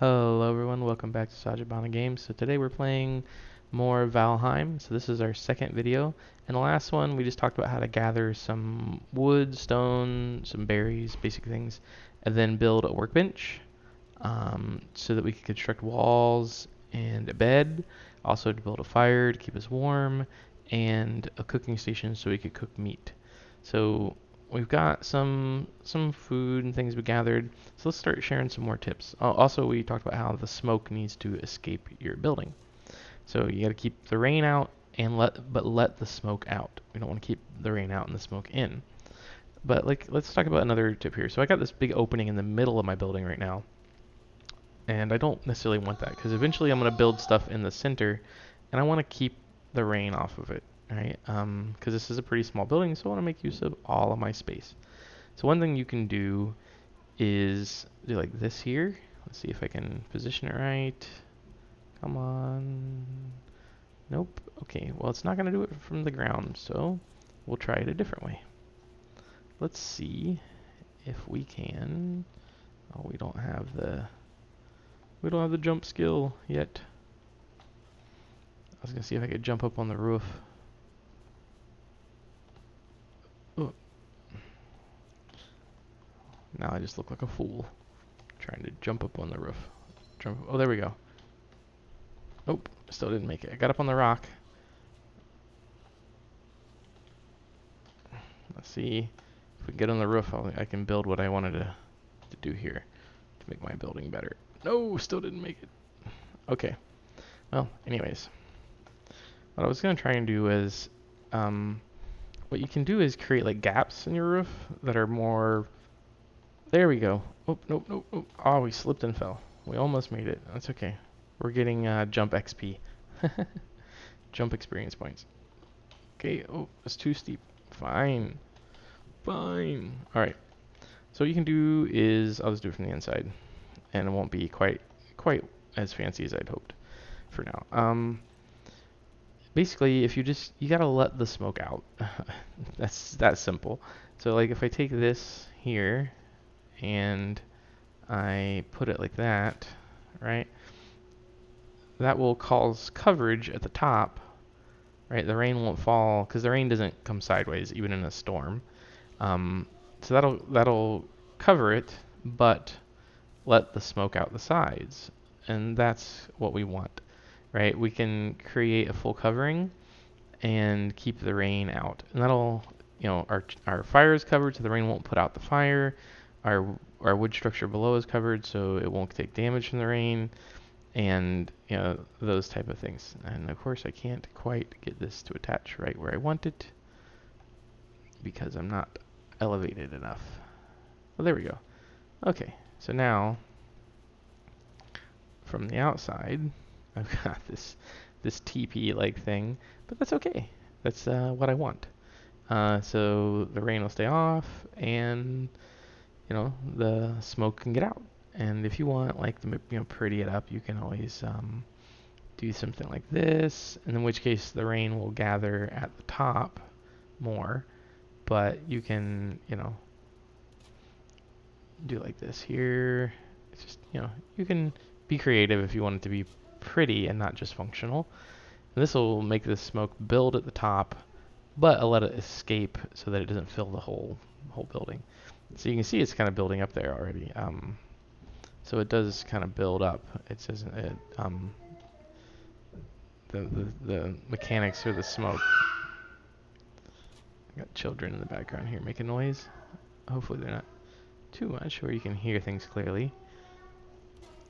Hello everyone, welcome back to Sajabana Games. So today we're playing more Valheim. So this is our second video. In the last one we just talked about how to gather some wood, stone, some berries, basic things, and then build a workbench so that we can construct walls and a bed. Also to build a fire to keep us warm, and a cooking station so we could cook meat. So we've got some food and things we gathered. So let's start sharing some more tips. Also, we talked about how the smoke needs to escape your building. So you got to keep the rain out and let the smoke out. We don't want to keep the rain out and the smoke in. But let's talk about another tip here. So I got this big opening in the middle of my building right now, and I don't necessarily want that because eventually I'm going to build stuff in the center, and I want to keep the rain off of it, right? Because this is a pretty small building, so I want to make use of all of my space. So one thing you can do is do like this here. Let's see if I can position it right. Come on. Nope. Okay, well it's not going to do it from the ground, so we'll try it a different way. Let's see if we can. Oh, we don't have the jump skill yet. I was going to see if I could jump up on the roof. Oh, now I just look like a fool trying to jump up on the roof. Oh, there we go. Nope, still didn't make it. I got up on the rock. Let's see if we can get on the roof. I can build what I wanted to do here to make my building better. No, still didn't make it. Okay. Well, anyways, what I was gonna try and do is, what you can do is create like gaps in your roof that are more. There we go. Oh, nope, nope, nope. Oh, we slipped and fell. We almost made it. That's okay. We're getting jump XP. Jump experience points. Okay. Oh, it's too steep. Fine. Fine. All right. So what you can do is I'll just do it from the inside, and it won't be quite as fancy as I'd hoped for now. Basically, if you gotta let the smoke out. That's simple. So like if I take this here and I put it like that, right? That will cause coverage at the top, right? The rain won't fall because the rain doesn't come sideways even in a storm. So that'll cover it, but let the smoke out the sides, and that's what we want, right? We can create a full covering and keep the rain out, and that'll, our fire is covered, so the rain won't put out the fire. Our wood structure below is covered, so it won't take damage from the rain, and those type of things. And of course, I can't quite get this to attach right where I want it because I'm not elevated enough. Well, there we go. Okay, so now from the outside, I've got this TP-like thing, but that's okay. That's what I want. So the rain will stay off, and the smoke can get out. And if you want, like, to pretty it up, you can always do something like this, and in which case the rain will gather at the top more. But you can, do like this here. It's just, you can be creative if you want it to be pretty and not just functional. And this will make the smoke build at the top, but I'll let it escape so that it doesn't fill the whole building. So you can see it's kind of building up there already. So it does kind of build up. It says the mechanics or the smoke. I got children in the background here making noise. Hopefully they're not too much, or you can hear things clearly.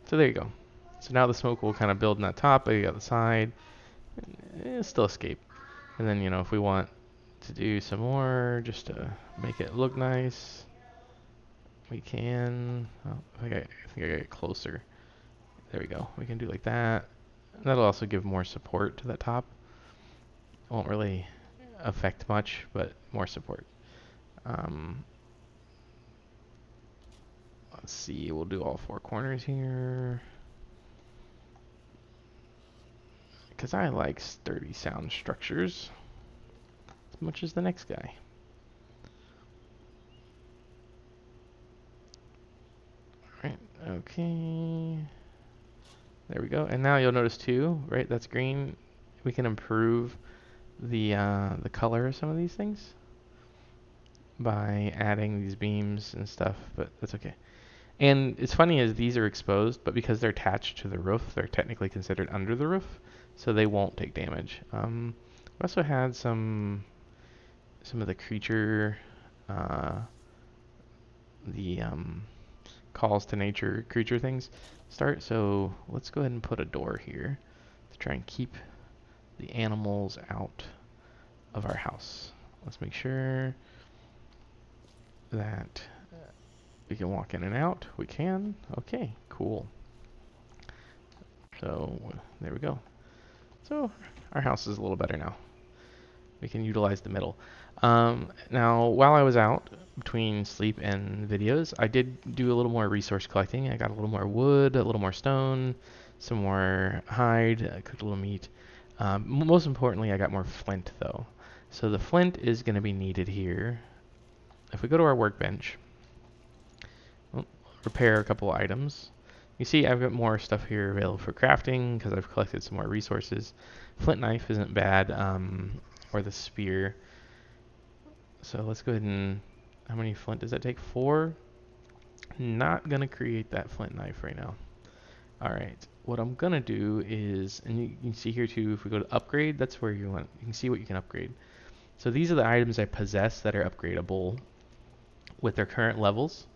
So there you go. So now the smoke will kind of build in that top, but you got the side. It'll still escape. And then, if we want to do some more just to make it look nice, we can. Oh, I think I got it closer. There we go. We can do like that. And that'll also give more support to that top. It won't really affect much, but more support. Let's see. We'll do all four corners here, because I like sturdy sound structures as much as the next guy. Alright, okay. There we go. And now you'll notice too, right? That's green. We can improve the color of some of these things by adding these beams and stuff, but that's okay. And it's funny is these are exposed, but because they're attached to the roof, they're technically considered under the roof, so they won't take damage. We also had some of the creature, uh, the calls to nature creature things start. So let's go ahead and put a door here to try and keep the animals out of our house. Let's make sure that we can walk in and out. We can. Okay, cool. So there we go. So our house is a little better now. We can utilize the middle. Now, while I was out between sleep and videos, I did do a little more resource collecting. I got a little more wood, a little more stone, some more hide, I cooked a little meat. Most importantly, I got more flint though. So the flint is going to be needed here. If we go to our workbench, repair a couple items. You see I've got more stuff here available for crafting because I've collected some more resources. Flint knife isn't bad, or the spear. So let's go ahead and, how many flint does that take? 4? Not gonna create that flint knife right now. Alright, what I'm gonna do is, and you can see here too, if we go to upgrade, that's where you can see what you can upgrade. So these are the items I possess that are upgradable with their current levels.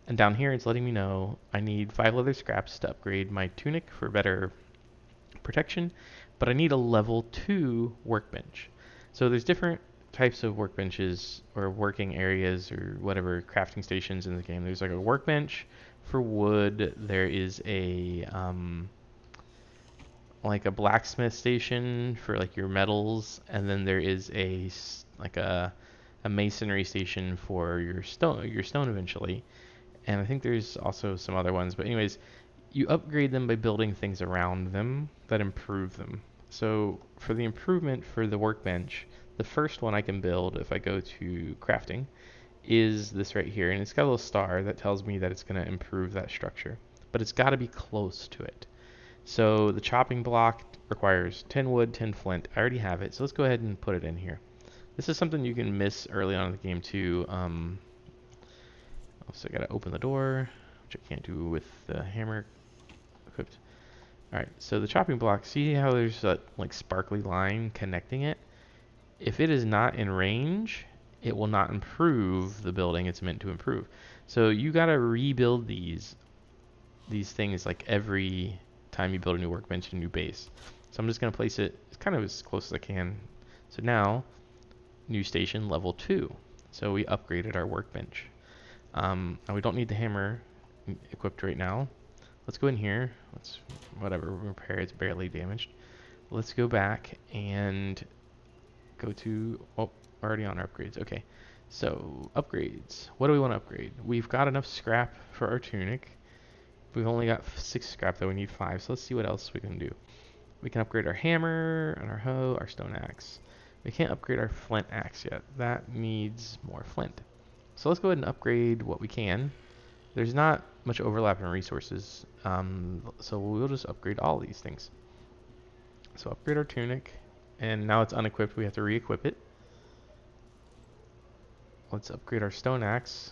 And down here it's letting me know I need 5 leather scraps to upgrade my tunic for better protection, but I need a level 2 workbench. So there's different types of workbenches or working areas or whatever crafting stations in the game. There's like a workbench for wood. There is a like a blacksmith station for like your metals, and then there is like a masonry station for your stone eventually. And I think there's also some other ones, but anyways, you upgrade them by building things around them that improve them. So for the improvement for the workbench, the first one I can build if I go to crafting is this right here, and it's got a little star that tells me that it's going to improve that structure, but it's got to be close to it. So the chopping block requires 10 wood, 10 flint. I already have it, so let's go ahead and put it in here. This is something you can miss early on in the game too. So I gotta open the door, which I can't do with the hammer equipped. Alright, so the chopping block, see how there's a like sparkly line connecting it? If it is not in range, it will not improve the building it's meant to improve. So you gotta rebuild these things like every time you build a new workbench, a new base. So I'm just gonna place it kind of as close as I can. So now, new station level 2. So we upgraded our workbench. And we don't need the hammer equipped right now. Let's go in here. Let's, whatever, repair. It's barely damaged. Let's go back and go to, oh, already on our upgrades. Okay, so upgrades. What do we want to upgrade? We've got enough scrap for our tunic. We've only got 6 scrap, though. We need 5. So let's see what else we can do. We can upgrade our hammer and our hoe, our stone axe. We can't upgrade our flint axe yet. That needs more flint. So let's go ahead and upgrade what we can. There's not much overlap in resources, so we'll just upgrade all these things. So upgrade our tunic, and now it's unequipped. We have to re-equip it. Let's upgrade our stone axe,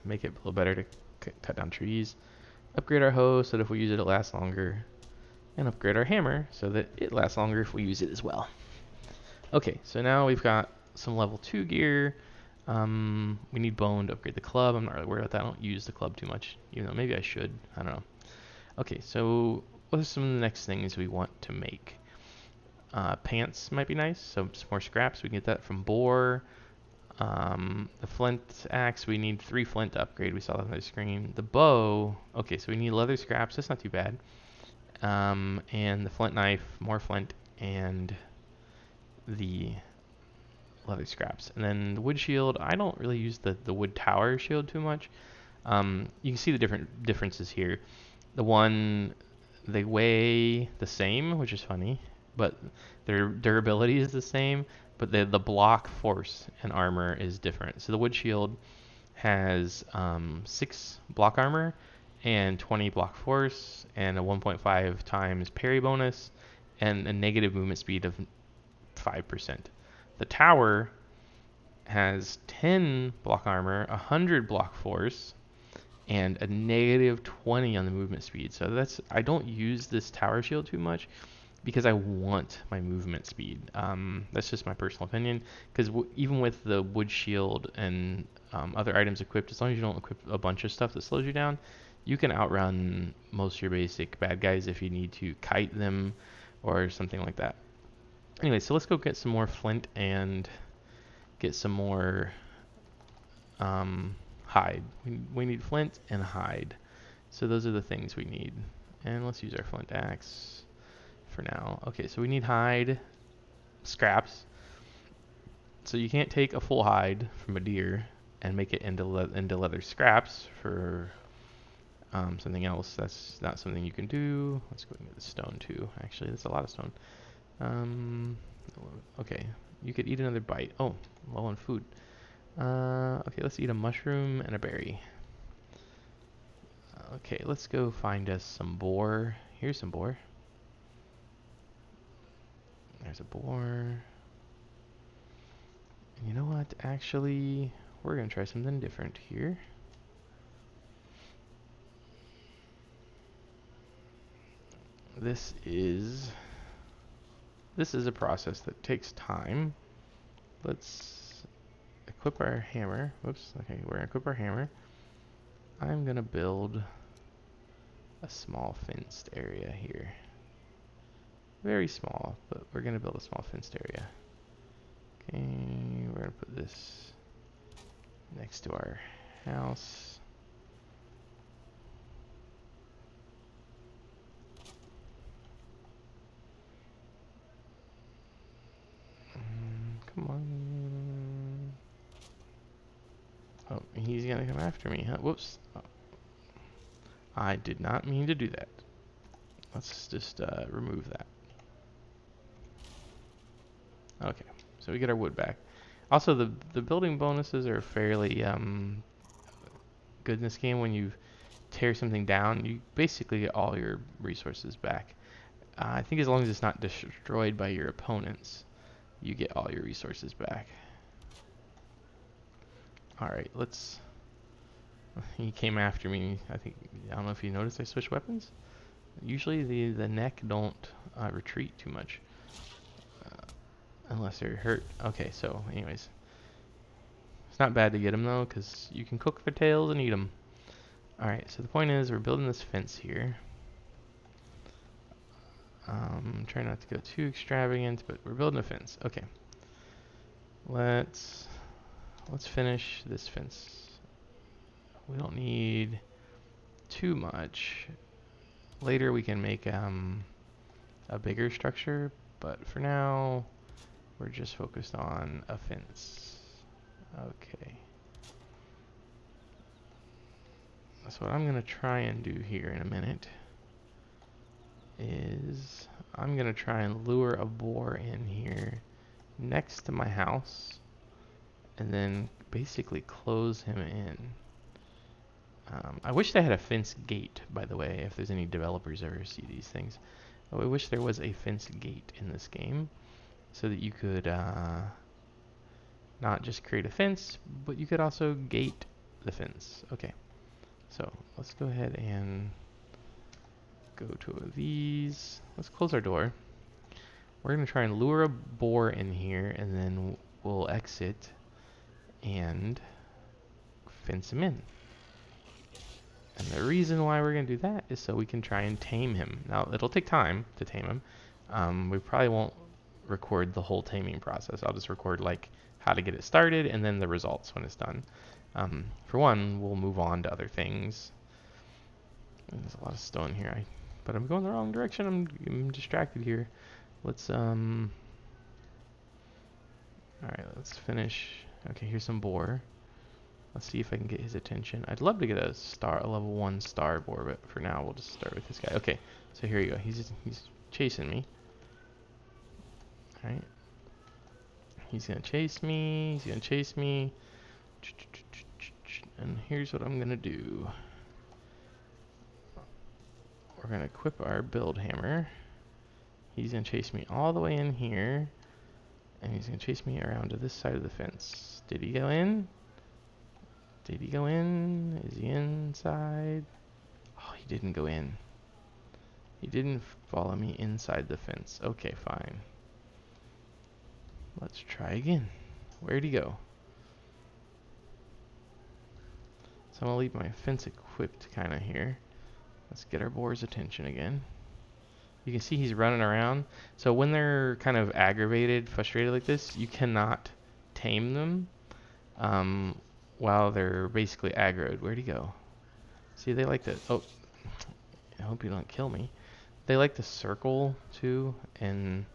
make it a little better to cut down trees. Upgrade our hoe so that if we use it, it lasts longer. And upgrade our hammer so that it lasts longer if we use it as well. Okay, so now we've got some level 2 gear. We need bone to upgrade the club. I'm not really worried about that. I don't use the club too much, even though maybe I should. I don't know. Okay, so what are some of the next things we want to make? Pants might be nice, so some more scraps. We can get that from boar. The flint axe, we need 3 flint to upgrade. We saw that on the screen. The bow, okay, so we need leather scraps. That's not too bad. And the flint knife, more flint, and the leather scraps. And then the wood shield, I don't really use the wood tower shield too much. You can see the differences here. The one, they weigh the same, which is funny, but their durability is the same, but the block force and armor is different. So the wood shield has 6 block armor and 20 block force, and a 1.5 times parry bonus, and a negative movement speed of 5%. The tower has 10 block armor, 100 block force, and a negative 20 on the movement speed. So I don't use this tower shield too much because I want my movement speed. That's just my personal opinion. Because even with the wood shield and other items equipped, as long as you don't equip a bunch of stuff that slows you down, you can outrun most of your basic bad guys if you need to kite them or something like that. Anyway, so let's go get some more flint and get some more hide. We need flint and hide. So those are the things we need. And let's use our flint axe for now. Okay, so we need hide, scraps. So you can't take a full hide from a deer and make it into leather scraps for something else. That's not something you can do. Let's go and get the stone too. Actually, that's a lot of stone. Okay, you could eat another bite. Oh, low on food. Okay, let's eat a mushroom and a berry. Okay, let's go find us some boar. Here's some boar. There's a boar. And you know what? Actually, we're going to try something different here. This is a process that takes time. Let's equip our hammer. Whoops. Okay, we're going to equip our hammer. I'm going to build a small fenced area here. Very small, but we're going to build a small fenced area. Okay, we're going to put this next to our house. Come on. Oh, he's going to come after me, huh? Whoops. Oh. I did not mean to do that. Let's just remove that. Okay, so we get our wood back. Also, the building bonuses are fairly good in this game. When you tear something down, you basically get all your resources back. I think as long as it's not destroyed by your opponents, you get all your resources back. Alright, let's... He came after me. I don't know if you noticed I switched weapons. Usually the neck don't retreat too much. Unless they're hurt. Okay, so anyways. It's not bad to get them though, because you can cook their tails and eat them. Alright, so the point is we're building this fence here. Try not to go too extravagant, but we're building a fence. Okay. Let's finish this fence. We don't need too much. Later we can make a bigger structure, but for now we're just focused on a fence. Okay. So what I'm going to try and do here in a minute is I'm going to try and lure a boar in here next to my house and then basically close him in. I wish they had a fence gate, by the way, if there's any developers ever see these things. I wish there was a fence gate in this game so that you could not just create a fence, but you could also gate the fence. Okay, so let's go ahead and go to these. Let's close our door. We're going to try and lure a boar in here, and then we'll exit and fence him in. And the reason why we're going to do that is so we can try and tame him. Now, it'll take time to tame him. We probably won't record the whole taming process. I'll just record like how to get it started and then the results when it's done. For one, we'll move on to other things. There's a lot of stone here, but I'm going the wrong direction. I'm distracted here. Let's alright, let's finish. Okay, here's some boar. Let's see if I can get his attention. I'd love to get a level 1 star boar, but for now we'll just start with this guy. Okay, so here you go. He's chasing me. Alright. He's gonna chase me. He's gonna chase me. And here's what I'm gonna do. we're going to equip our build hammer. He's going to chase me all the way in here, and he's going to chase me around to this side of the fence. Did he go in? Did he go in? Is he inside? Oh, he didn't go in. He didn't follow me inside the fence. Okay, fine. Let's try again. Where'd he go? So I'm going to leave my fence equipped kind of here. Let's get our boar's attention again. You can see he's running around. So when they're kind of aggravated, frustrated like this, you cannot tame them while they're basically aggroed. Where'd he go? See, they like to... Oh, I hope you don't kill me. They like to circle, too, and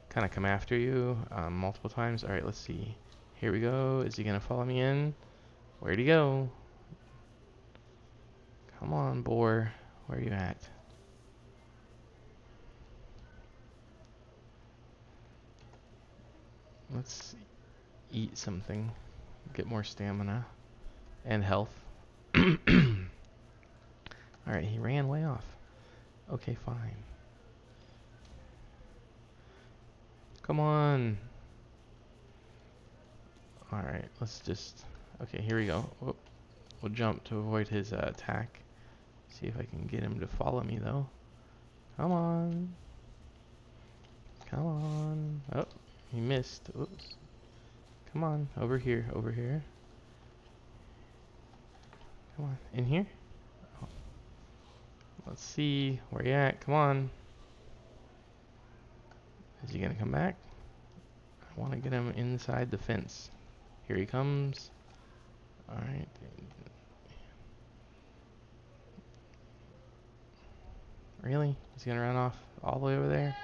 kind of come after you multiple times. All right, let's see. Here we go. Is he going to follow me in? Where'd he go? Come on, boar. Where are you at? Let's eat something. Get more stamina and health. Alright, he ran way off. Okay, fine. Come on. Alright, let's just... Okay, here we go. Whoop. We'll jump to avoid his attack. See if I can get him to follow me, though. Come on. Come on. Oh, he missed. Oops. Come on. Over here. Over here. Come on. In here? Oh. Let's see. Where you at? Come on. Is he going to come back? I want to get him inside the fence. Here he comes. Alright. Really? He's going to run off all the way over there?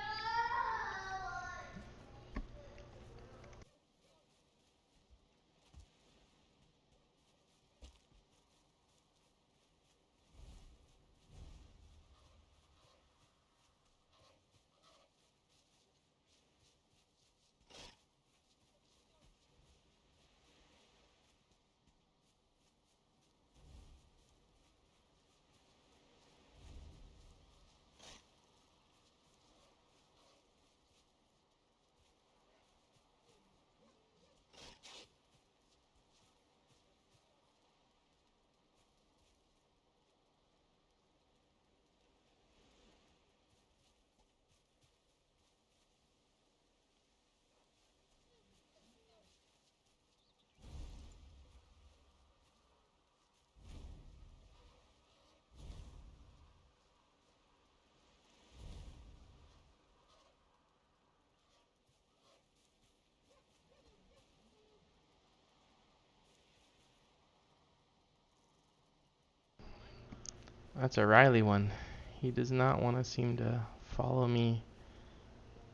That's a Riley one. He does not want to seem to follow me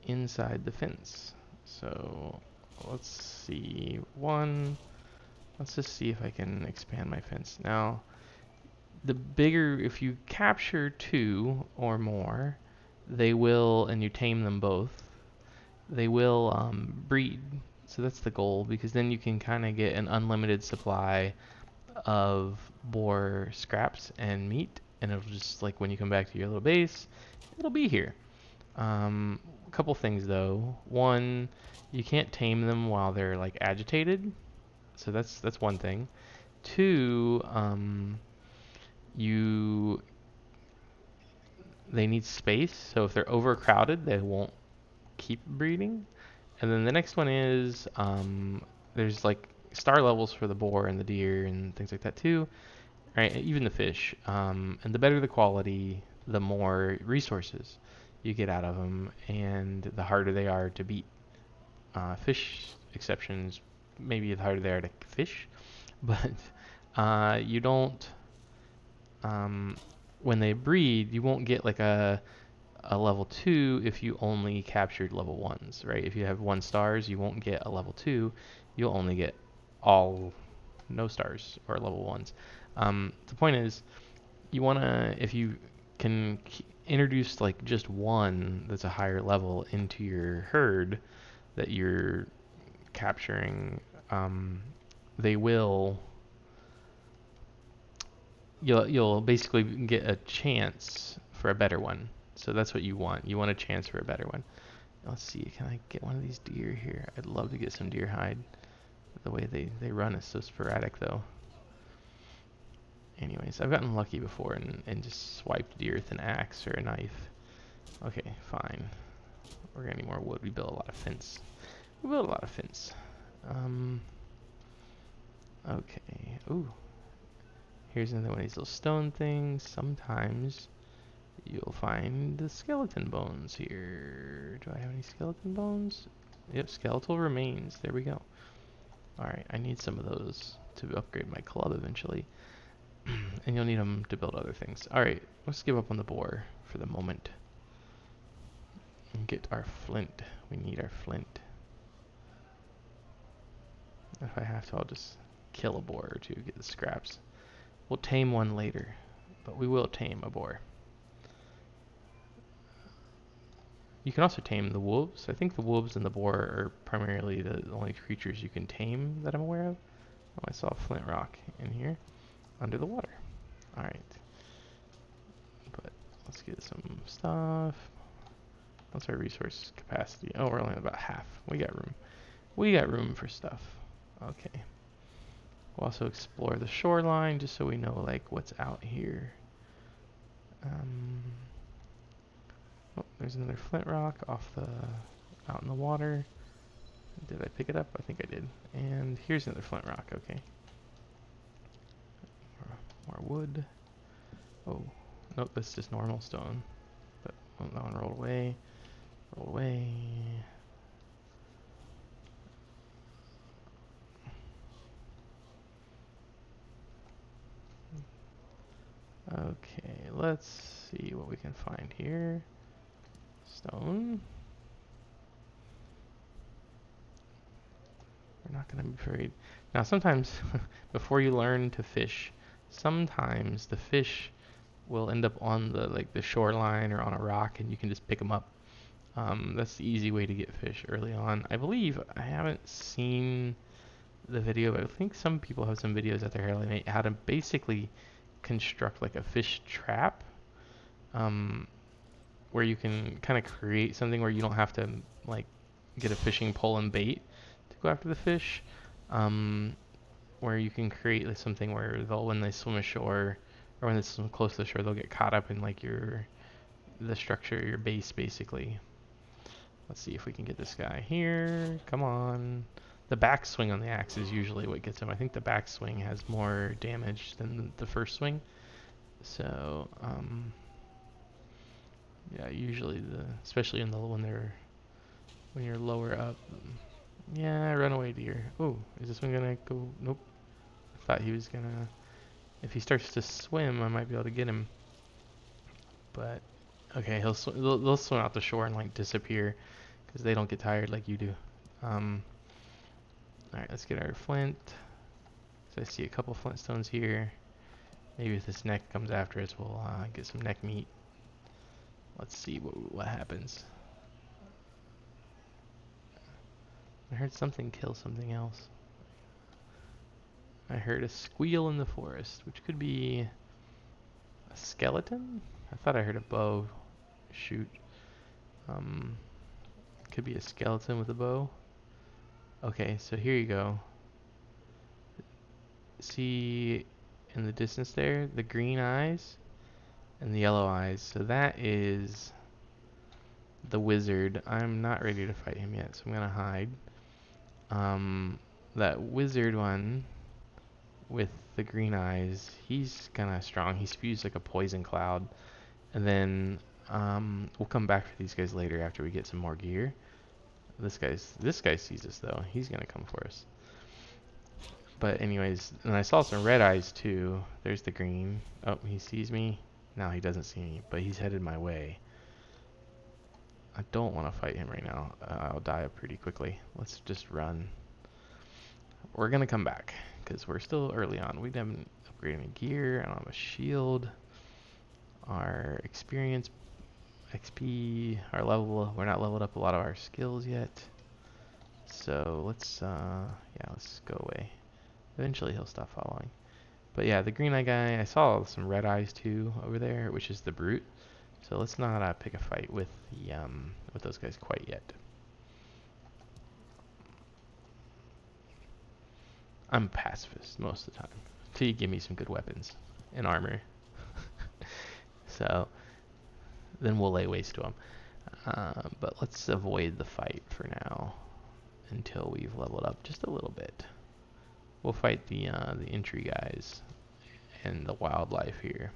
inside the fence. So let's see. Let's just see if I can expand my fence. Now, the bigger, if you capture 2 or more, they will, and you tame them both, they will breed. So that's the goal, because then you can kind of get an unlimited supply of boar scraps and meat, and it'll just, like, when you come back to your little base, it'll be here. A couple things though. One, you can't tame them while they're like agitated, so that's one thing. Two, they need space, so if they're overcrowded, they won't keep breeding. And then the next one is there's like star levels for the boar and the deer and things like that too, right? Even the fish. And the better the quality, the more resources you get out of them, and the harder they are to beat. Fish exceptions, maybe the harder they are to fish, but you don't. When they breed, you won't get like a level 2 if you only captured level 1s, right? If you have 1 stars, you won't get a level 2. You'll only get all no stars or level 1s. The point is, you want to, if you can introduce like just one that's a higher level into your herd that you're capturing, they will, you'll basically get a chance for a better one. So that's what you want. You want a chance for a better one. Let's see, can I get one of these deer here? I'd love to get some deer hide. The way they run is so sporadic though. Anyways, I've gotten lucky before and just swiped deer with an axe or a knife. Okay, fine. We're gonna need more wood. We built a lot of fence. We built a lot of fence. Okay. Ooh. Here's another one of these little stone things. Sometimes you'll find the skeleton bones here. Do I have any skeleton bones? Yep, skeletal remains. There we go. Alright, I need some of those to upgrade my club eventually. And you'll need them to build other things. Alright, let's give up on the boar for the moment. And get our flint. We need our flint. If I have to, I'll just kill a boar or two, get the scraps. We'll tame one later, but we will tame a boar. You can also tame the wolves. I think the wolves and the boar are primarily the only creatures you can tame that I'm aware of. Oh, I saw a flint rock in here under the water. Alright. But let's get some stuff. What's our resource capacity? Oh, we're only about half. We got room. We got room for stuff. Okay. We'll also explore the shoreline just so we know like what's out here. Oh, there's another flint rock out in the water. Did I pick it up? I think I did. And here's another flint rock. Okay. More wood. Oh, nope, that's just normal stone. But that one rolled away. Roll away. Okay, let's see what we can find here. Stone. We're not going to be afraid. Now, sometimes, before you learn to fish, sometimes the fish will end up on the shoreline or on a rock, and you can just pick them up. That's the easy way to get fish early on. I believe, I haven't seen the video, but I think some people have some videos out there how to basically construct like a fish trap, where you can kind of create something where you don't have to like get a fishing pole and bait to go after the fish, where you can create like something where when they swim ashore or when they swim close to the shore, they'll get caught up in like the structure, your base basically. Let's see if we can get this guy here. Come on. The backswing on the axe is usually what gets him. I think the backswing has more damage than the first swing. So, yeah, usually especially when you're lower up. Yeah, runaway deer. Oh, is this one gonna go? Nope. I thought he was gonna. If he starts to swim, I might be able to get him. But okay, they'll swim out the shore and like disappear because they don't get tired like you do. Alright, let's get our flint. So I see a couple flint stones here. Maybe if this neck comes after us, we'll get some neck meat. Let's see what happens. I heard something kill something else. I heard a squeal in the forest, which could be a skeleton? I thought I heard a bow shoot. Could be a skeleton with a bow. Okay, so here you go. See in the distance there, the green eyes and the yellow eyes. So that is the wizard. I'm not ready to fight him yet, so I'm gonna hide. That wizard one with the green eyes, he's kind of strong. He spews like a poison cloud. And then we'll come back for these guys later after we get some more gear. This guy sees us though. He's gonna come for us. But anyways, and I saw some red eyes too. There's the green. Oh, he sees me. Now he doesn't see me, but he's headed my way. I don't want to fight him right now. I'll die pretty quickly. Let's just run. We're gonna come back because we're still early on. We haven't upgraded any gear. I don't have a shield. Our experience, XP, our level. We're not leveled up a lot of our skills yet. So let's go away. Eventually he'll stop following. But yeah, the green eye guy, I saw some red eyes too over there, which is the brute. So let's not pick a fight with the with those guys quite yet. I'm a pacifist most of the time, till you give me some good weapons and armor. So then we'll lay waste to them. But let's avoid the fight for now until we've leveled up just a little bit. We'll fight the entry guys and the wildlife here.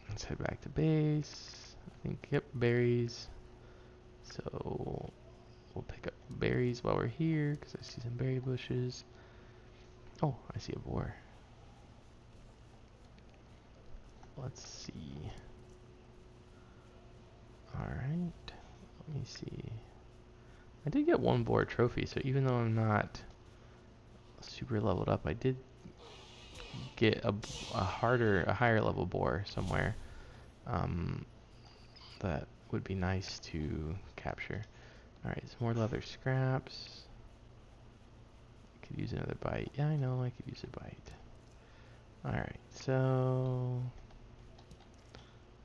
Let's head back to base. I think, yep, berries. So we'll pick up berries while we're here because I see some berry bushes. Oh, I see a boar. Let's see. Alright. Let me see. I did get one boar trophy, so even though I'm not super leveled up, I did get a higher level boar somewhere. That would be nice to capture. Alright, some more leather scraps. Could use another bite. Yeah, I know, I could use a bite. Alright, so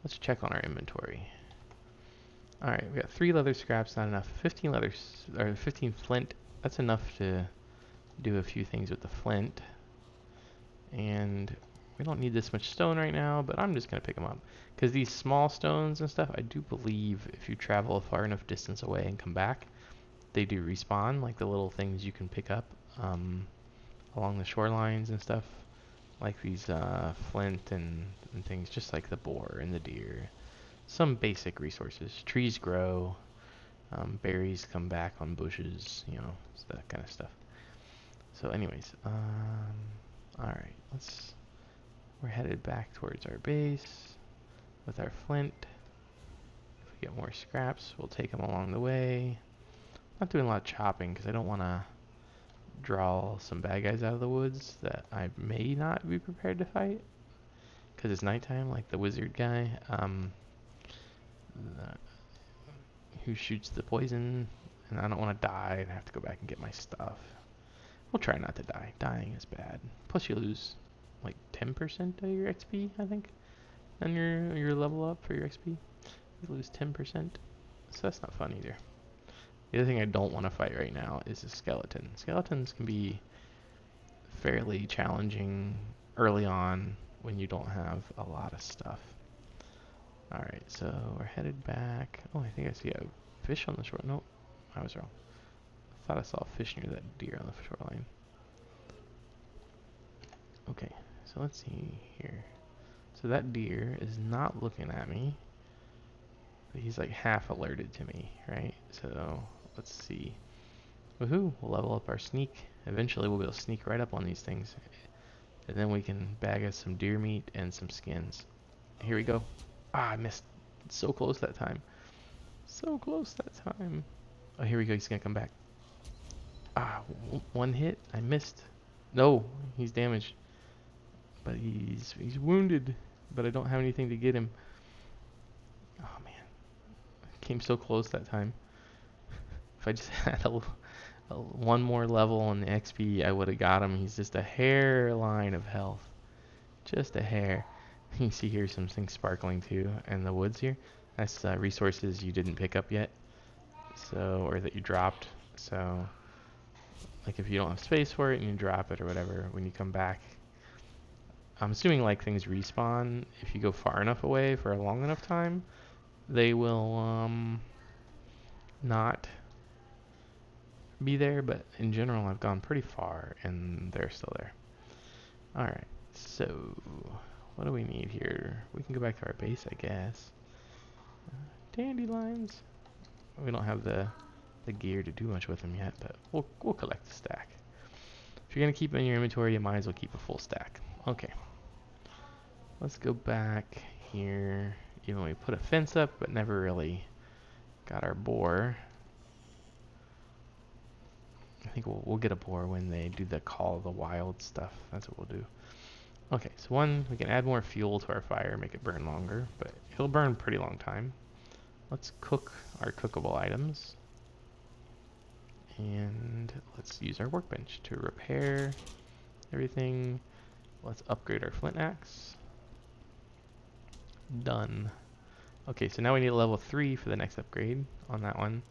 let's check on our inventory. Alright, we got 3 leather scraps, not enough. 15 15 flint. That's enough to do a few things with the flint. And we don't need this much stone right now, but I'm just going to pick them up. Because these small stones and stuff, I do believe if you travel a far enough distance away and come back, they do respawn, like the little things you can pick up along the shorelines and stuff. Like these flint and things, just like the boar and the deer. Some basic resources. Trees grow, berries come back on bushes, you know, that kind of stuff. So anyways, alright, we're headed back towards our base with our flint. If we get more scraps, we'll take them along the way. Not doing a lot of chopping because I don't want to draw some bad guys out of the woods that I may not be prepared to fight. Because it's nighttime, like the wizard guy who shoots the poison, and I don't want to die and have to go back and get my stuff. We'll try not to die. Dying is bad. Plus you lose like 10% of your XP, I think. And your level up for your XP. You lose 10%. So that's not fun either. The other thing I don't want to fight right now is a skeleton. Skeletons can be fairly challenging early on when you don't have a lot of stuff. Alright, so we're headed back. Oh, I think I see a fish on the shore. Nope, I was wrong. I thought I saw a fish near that deer on the shoreline. Okay, so let's see here. So that deer is not looking at me, but he's like half alerted to me, right? So let's see. Woohoo, we'll level up our sneak. Eventually we'll be able to sneak right up on these things. And then we can bag us some deer meat and some skins. Here we go. Ah, I missed. So close that time. So close that time. Oh, here we go. He's going to come back. Ah, one hit. I missed. No, he's damaged. But he's wounded. But I don't have anything to get him. Oh, man. Came so close that time. If I just had one more level on the XP, I would have got him. He's just a hairline of health. Just a hair. You see here some things sparkling too in the woods here. That's resources you didn't pick up yet, so, or that you dropped. So like if you don't have space for it and you drop it or whatever, when you come back, I'm assuming like things respawn if you go far enough away for a long enough time, they will not be there. But in general, I've gone pretty far and they're still there. Alright, so what do we need here? We can go back to our base, I guess. Dandelions. We don't have the gear to do much with them yet, but we'll collect a stack. If you're gonna keep them in your inventory, you might as well keep a full stack. Okay. Let's go back here. Even we put a fence up, but never really got our boar. I think we'll get a boar when they do the Call of the Wild stuff. That's what we'll do. Okay, so one, we can add more fuel to our fire, make it burn longer, but it'll burn a pretty long time. Let's cook our cookable items. And let's use our workbench to repair everything. let's upgrade our flint axe. Done. Okay, so now we need a level 3 for the next upgrade on that one.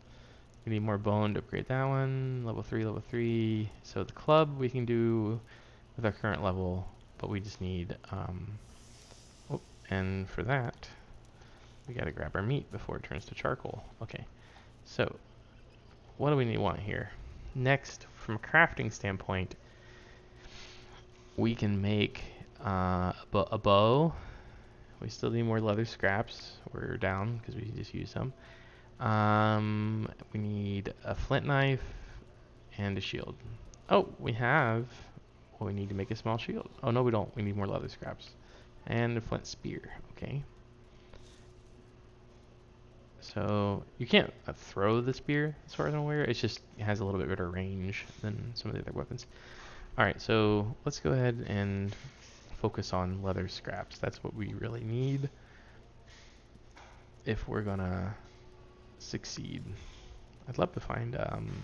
We need more bone to upgrade that one. Level 3, level 3. So the club we can do with our current level, but we just need, oh, and for that, we gotta grab our meat before it turns to charcoal. Okay, so what do we want here? Next, from a crafting standpoint, we can make a bow. We still need more leather scraps. We're down because we just used some. We need a flint knife and a shield. Oh, we have what we need to make a small shield. Oh, no, we don't. We need more leather scraps. And a flint spear. Okay. So, you can't throw the spear, as far as I'm aware. It has a little bit better range than some of the other weapons. Alright, so let's go ahead and focus on leather scraps. That's what we really need if we're gonna succeed. I'd love to find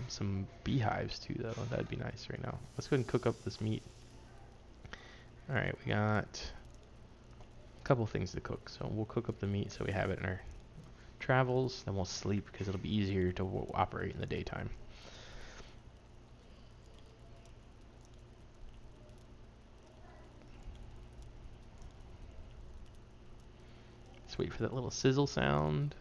some beehives too, though. That'd be nice right now. Let's go ahead and cook up this meat. Alright, we got a couple things to cook. So we'll cook up the meat so we have it in our travels. Then we'll sleep because it'll be easier to operate in the daytime. Let's wait for that little sizzle sound.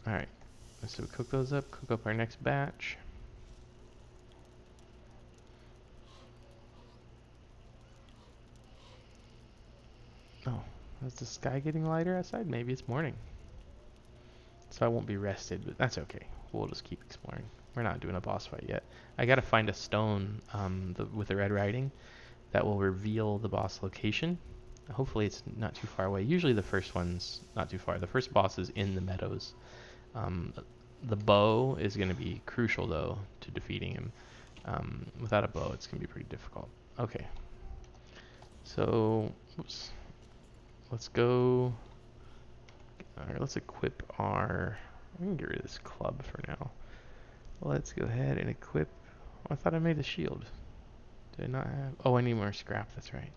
Alright, so we cook those up, cook up our next batch. Oh, is the sky getting lighter outside? Maybe it's morning. So I won't be rested, but that's okay. We'll just keep exploring. We're not doing a boss fight yet. I gotta find a stone with the red writing that will reveal the boss location. Hopefully it's not too far away. Usually the first one's not too far. The first boss is in the meadows. The bow is going to be crucial, though, to defeating him. Without a bow, it's going to be pretty difficult. Okay. So, oops. Let's go. Alright, let's equip our... I'm going to get rid of this club for now. Let's go ahead and equip... Oh, I thought I made a shield. Did I not have... Oh, I need more scrap. That's right.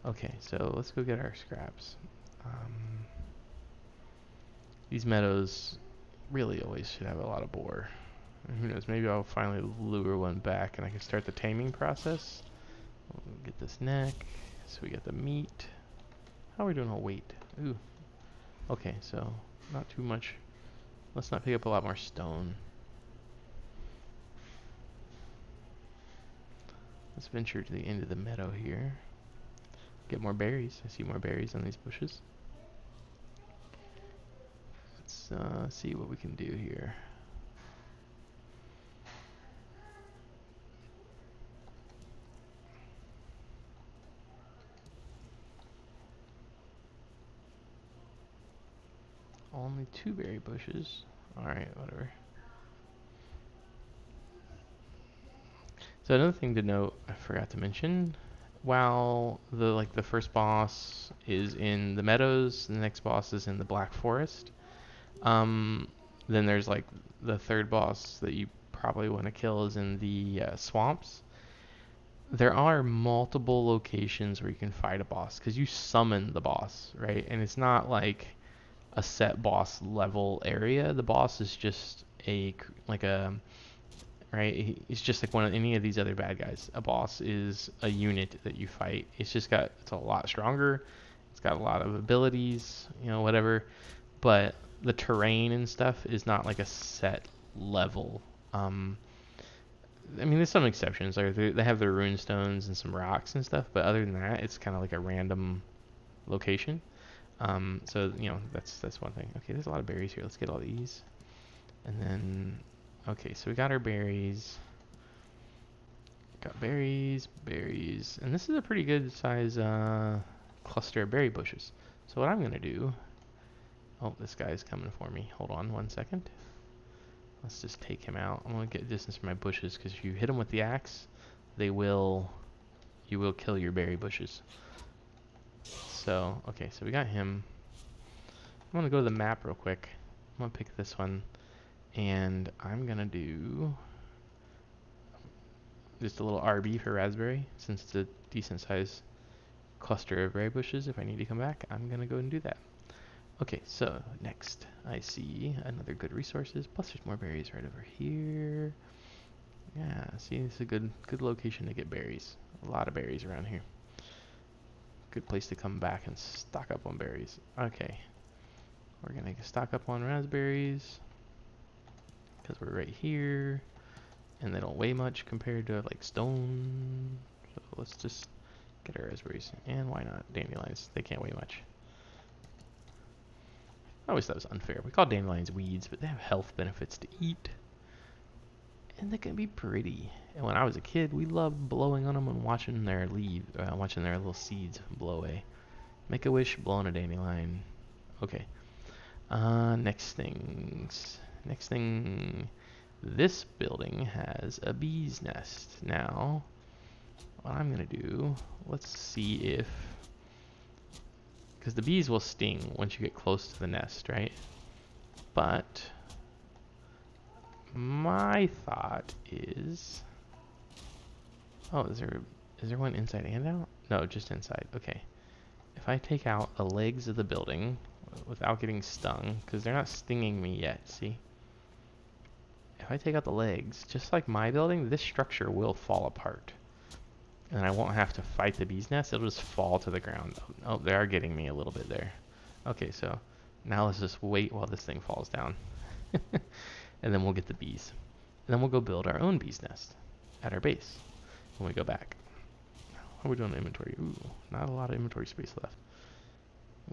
Okay, so let's go get our scraps. These meadows really always should have a lot of boar. And who knows, maybe I'll finally lure one back and I can start the taming process. We'll get this neck, so we get the meat. How are we doing on weight? Ooh. Okay, so not too much. Let's not pick up a lot more stone. Let's venture to the end of the meadow here. Get more berries. I see more berries on these bushes. Let's see what we can do here. Only 2 berry bushes. Alright, whatever. So another thing to note, I forgot to mention, while the first boss is in the meadows, the next boss is in the Black Forest. Then there's like the third boss that you probably want to kill is in the swamps. There are multiple locations where you can fight a boss because you summon the boss, right? And it's not like a set boss level area. The boss is just right? It's just like one of any of these other bad guys. A boss is a unit that you fight. It's a lot stronger. It's got a lot of abilities, whatever. But the terrain and stuff is not like a set level. I mean, there's some exceptions. Like they have their rune stones and some rocks and stuff, but other than that, it's kind of like a random location. So that's one thing. Okay, there's a lot of berries here. Let's get all these, and then okay, so we got our berries. Got berries, and this is a pretty good size cluster of berry bushes. So what I'm gonna do... Oh, this guy's coming for me. Hold on 1 second. Let's just take him out. I'm gonna get distance from my bushes because if you hit them with the axe, you will kill your berry bushes. So, okay, so we got him. I'm gonna go to the map real quick. I'm gonna pick this one, and I'm gonna do just a little RB for raspberry, since it's a decent sized cluster of berry bushes. If I need to come back, I'm gonna go and do that. Okay, so next I see another good resources. Plus there's more berries right over here. Yeah, see, it's a good location to get berries. A lot of berries around here. Good place to come back and stock up on berries. Okay, we're gonna stock up on raspberries because we're right here, and they don't weigh much compared to like stone. So let's just get our raspberries, and why not dandelions? They can't weigh much. I always thought it was unfair. We call dandelions weeds, but they have health benefits to eat, and they can be pretty. And when I was a kid, we loved blowing on them and watching their watching their little seeds blow away. Make a wish, blow on a dandelion. Okay. Next things. Next thing. This building has a bee's nest. Now, what I'm gonna do, let's see if, because the bees will sting once you get close to the nest, right? But my thought is, oh, is there one inside and out? No, just inside. Okay. If I take out the legs of the building without getting stung, because they're not stinging me yet, see? If I take out the legs, just like my building, this structure will fall apart. And I won't have to fight the bee's nest, it'll just fall to the ground. Oh, they are getting me a little bit there. Okay, so now let's just wait while this thing falls down. And then we'll get the bees. And then we'll go build our own bee's nest at our base when we go back. How are we doing on inventory? Ooh, not a lot of inventory space left.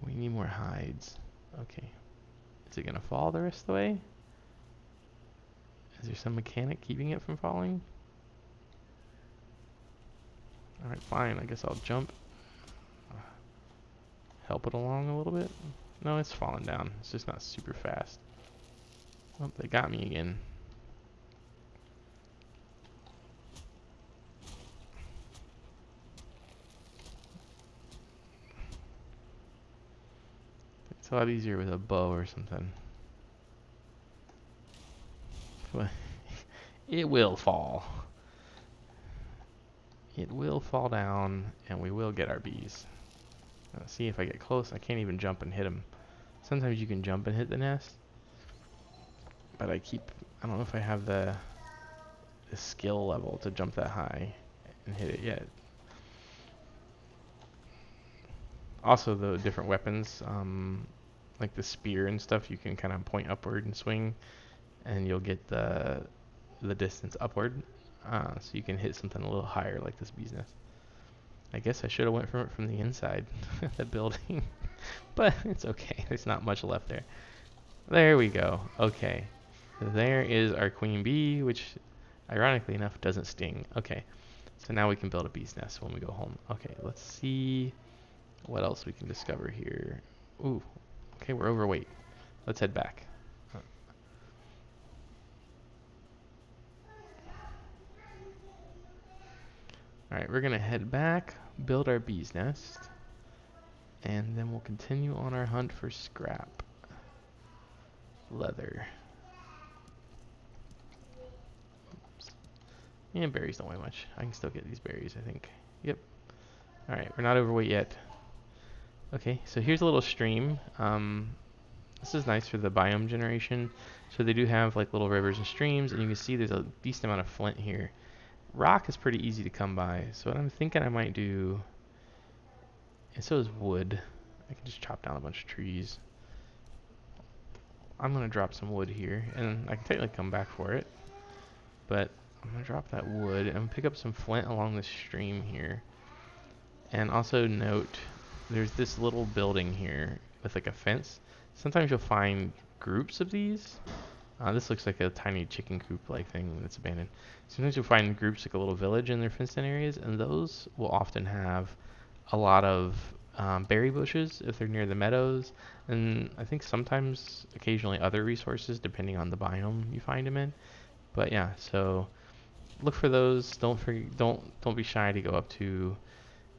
We need more hides. Okay. Is it going to fall the rest of the way? Is there some mechanic keeping it from falling? Alright, fine. I guess I'll jump. Help it along a little bit. No, it's falling down. It's just not super fast. Oh, they got me again. It's a lot easier with a bow or something. But it will fall. It will fall down, and we will get our bees. Let's see if I get close. I can't even jump and hit them. Sometimes you can jump and hit the nest, but I don't know if I have the skill level to jump that high and hit it yet. Also, the different weapons, like the spear and stuff, you can kind of point upward and swing, and you'll get the distance upward. So you can hit something a little higher, like this bee's nest. I guess I should have went from the inside of the building, but it's okay. There's not much left there. There we go. Okay, there is our queen bee, which, ironically enough, doesn't sting. Okay, so now we can build a bee's nest when we go home. Okay, let's see what else we can discover here. Ooh, okay, we're overweight. Let's head back. Alright, we're gonna head back, build our bee's nest, and then we'll continue on our hunt for scrap. Leather. Oops. And berries don't weigh much. I can still get these berries, I think. Yep. Alright, we're not overweight yet. Okay, so here's a little stream. This is nice for the biome generation. So they do have like little rivers and streams, and you can see there's a decent amount of flint here. Rock is pretty easy to come by, so what I'm thinking I might do, and so is wood. I can just chop down a bunch of trees. I'm gonna drop some wood here, and I can technically come back for it, but I'm gonna drop that wood and pick up some flint along the stream here. And also note, there's this little building here with like a fence. Sometimes you'll find groups of these. This looks like a tiny chicken coop-like thing that's abandoned. Sometimes you'll find groups like a little village in their fenced-in areas, and those will often have a lot of berry bushes if they're near the meadows, and I think sometimes, occasionally, other resources depending on the biome you find them in. But yeah, so look for those. Don't be shy to go up to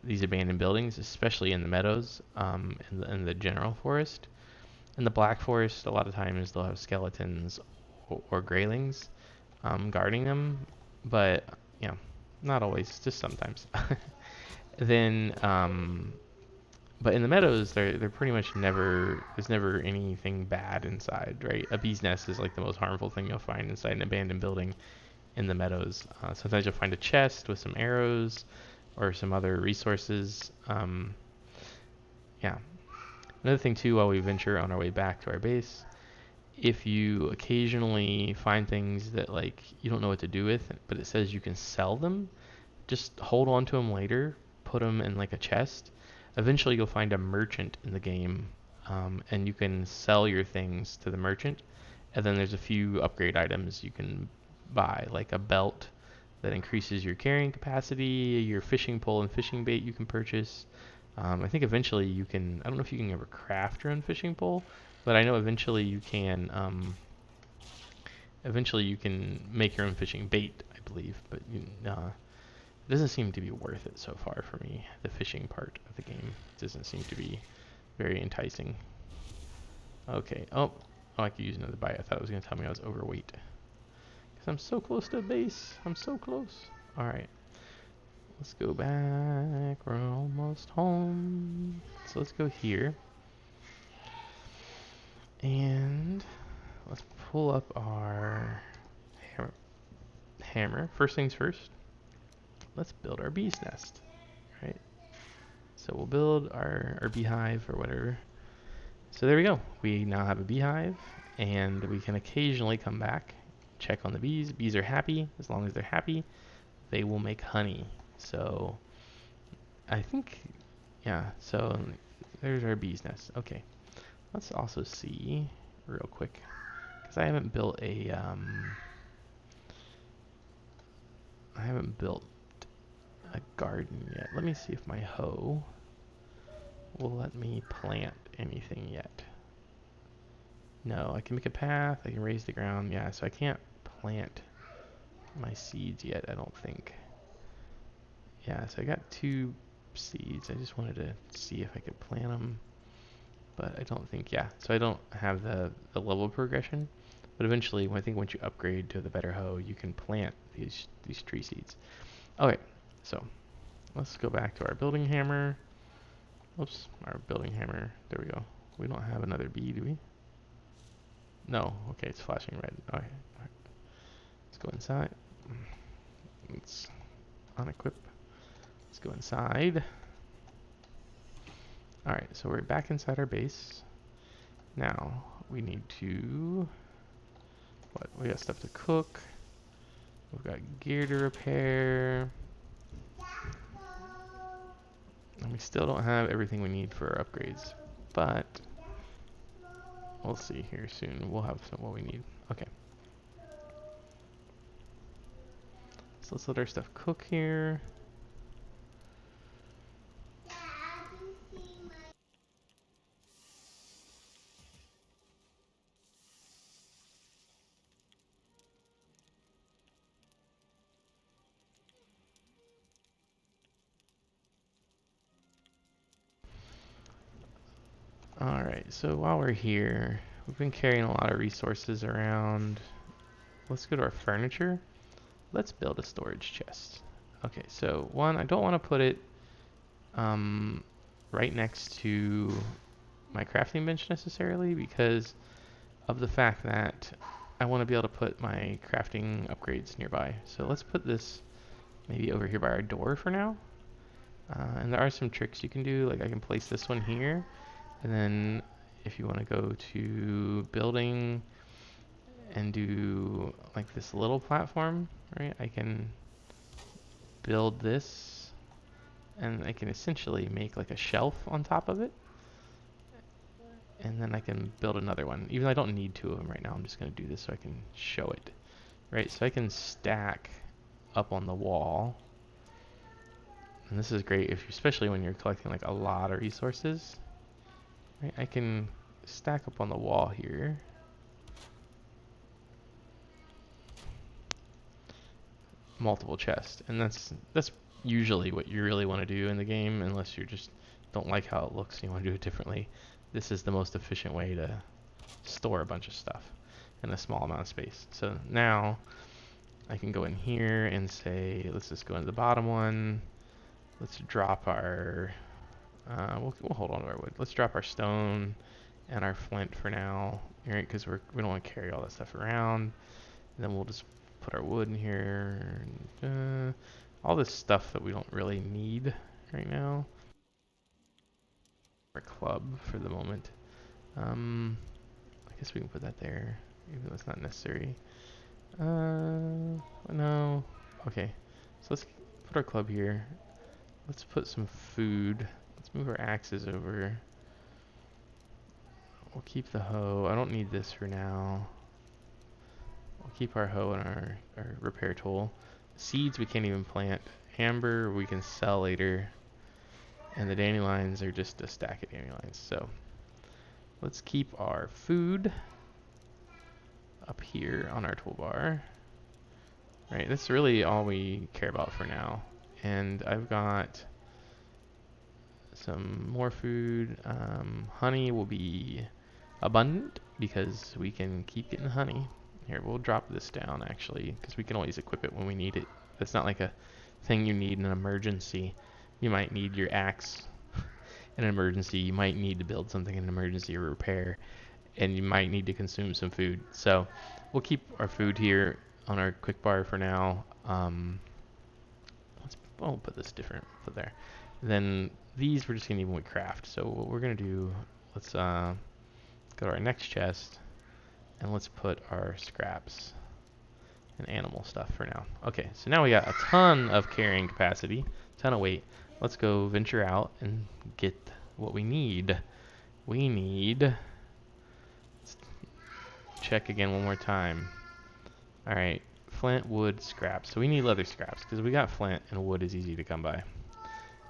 these abandoned buildings, especially in the meadows, in the general forest. In the Black Forest, a lot of times they'll have skeletons or Greylings guarding them, but yeah, Not always, just sometimes. Then, but in the meadows, they're pretty much never, there's never anything bad inside, right? A bee's nest is like the most harmful thing you'll find inside an abandoned building in the meadows. Sometimes you'll find a chest with some arrows or some other resources. Yeah. Another thing too, while we venture on our way back to our base, if you occasionally find things that like you don't know what to do with, but it says you can sell them, just hold on to them later, put them in like a chest. Eventually you'll find a merchant in the game, and you can sell your things to the merchant. And then there's a few upgrade items you can buy, like a belt that increases your carrying capacity, your fishing pole and fishing bait you can purchase. I think eventually you can, I don't know if you can ever craft your own fishing pole, but I know eventually you can make your own fishing bait, I believe, but it doesn't seem to be worth it so far for me. The fishing part of the game doesn't seem to be very enticing. Okay. Oh, I could use another bite. I thought it was going to tell me I was overweight. Because I'm so close to the base. I'm so close. Alright. Let's go back. We're almost home. So let's go here. And let's pull up our hammer. First things first. Let's build our bee's nest. Right? So we'll build our beehive or whatever. So there we go. We now have a beehive, and we can occasionally come back, check on the bees. Bees are happy. As long as they're happy, they will make honey. So I think, yeah, so there's our bee's nest. Okay, let's also see real quick, because I haven't built a garden yet. Let me see if my hoe will let me plant anything yet. No, I can make a path, I can raise the ground. Yeah, so I can't plant my seeds yet, I don't think. Yeah, so I got 2 seeds. I just wanted to see if I could plant them, but I don't think, yeah. So I don't have the level progression, but eventually, I think once you upgrade to the better hoe, you can plant these tree seeds. Okay, so let's go back to our building hammer. Oops, our building hammer. There we go. We don't have another bee, do we? No. Okay, it's flashing red. Okay. All right. Let's go inside. Let's unequip. Let's go inside. Alright, so we're back inside our base. Now, we need to... What? We got stuff to cook. We've got gear to repair. And we still don't have everything we need for our upgrades. But... we'll see here soon. We'll have some what we need. Okay. So let's let our stuff cook here. Alright, so while we're here, we've been carrying a lot of resources around. Let's go to our furniture. Let's build a storage chest. Okay, so one, I don't want to put it right next to my crafting bench necessarily, because of the fact that I want to be able to put my crafting upgrades nearby. So let's put this maybe over here by our door for now. And there are some tricks you can do, like I can place this one here, and then if you want to go to building and do like this little platform, right, I can build this, and I can essentially make like a shelf on top of it, and then I can build another one. Even though I don't need 2 of them right now, I'm just going to do this so I can show it, right? So I can stack up on the wall, and this is great if, especially when you're collecting like a lot of resources, right? I can stack up on the wall here. Multiple chests, and that's usually what you really want to do in the game, unless you just don't like how it looks and you want to do it differently. This is the most efficient way to store a bunch of stuff in a small amount of space. So now I can go in here and say, let's just go into the bottom one. Let's drop our, we'll hold on to our wood. Let's drop our stone and our flint for now, right? Because we don't want to carry all that stuff around. And then we'll just put our wood in here. And, all this stuff that we don't really need right now. Our club for the moment. I guess we can put that there, even though it's not necessary. No. Okay, so let's put our club here. Let's put some food. Let's move our axes over. We'll keep the hoe. I don't need this for now. We'll keep our hoe and our repair tool. Seeds we can't even plant. Amber we can sell later. And the dandelions are just a stack of dandelions. So let's keep our food up here on our toolbar. Right, that's really all we care about for now. And I've got some more food. Honey will be abundant because we can keep getting honey. Here, we'll drop this down actually, because we can always equip it when we need it. It's not like a thing you need in an emergency. You might need your axe in an emergency. You might need to build something in an emergency or repair, and you might need to consume some food. So we'll keep our food here on our quick bar for now. I'll put this different. Put there. Then these we're just gonna need when we craft. So what we're gonna do, let's go to our next chest, and let's put our scraps and animal stuff for now. Okay, so now we got a ton of carrying capacity, ton of weight. Let's go venture out and get what we need. We need, let's check again one more time. All right, flint, wood, scraps. So we need leather scraps because we got flint and wood is easy to come by.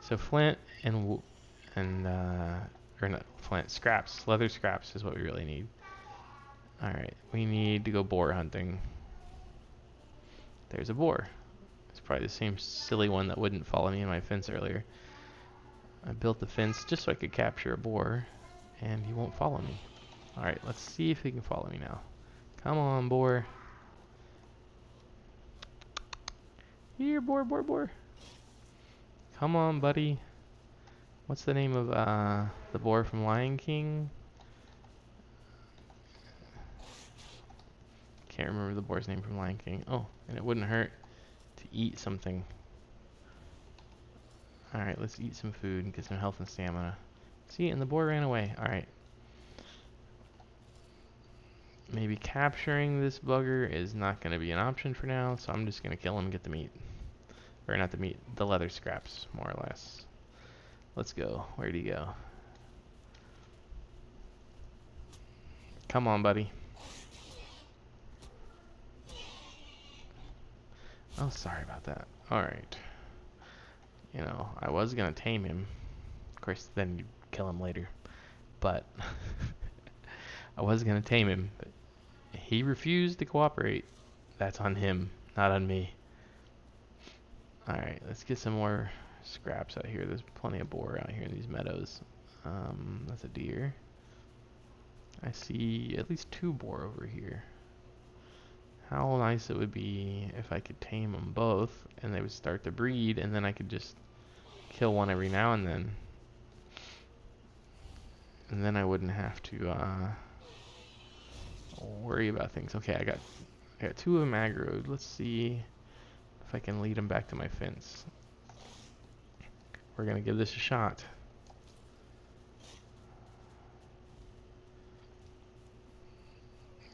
So flint or not flint, scraps, leather scraps is what we really need. All right, we need to go boar hunting. There's a boar. It's probably the same silly one that wouldn't follow me in my fence earlier. I built the fence just so I could capture a boar, and he won't follow me. All right, let's see if he can follow me now. Come on, boar. Here, boar, boar, boar. Come on, buddy. What's the name of the boar from Lion King? Can't remember the boar's name from Lion King. Oh, and it wouldn't hurt to eat something. Alright, let's eat some food and get some health and stamina. See, and the boar ran away. Alright. Maybe capturing this bugger is not going to be an option for now, so I'm just going to kill him and get the meat. Or not the meat, the leather scraps, more or less. Let's go. Where'd he go? Come on, buddy. Oh, sorry about that. Alright. You know, I was going to tame him. Of course, then you'd kill him later. But I was going to tame him, but he refused to cooperate. That's on him, not on me. Alright, let's get some more scraps out here. There's plenty of boar out here in these meadows. That's a deer. I see at least 2 boar over here. How nice it would be if I could tame them both and they would start to breed, and then I could just kill one every now and then. And then I wouldn't have to worry about things. Okay, I got 2 of them aggroed. Let's see if I can lead them back to my fence. We're gonna give this a shot.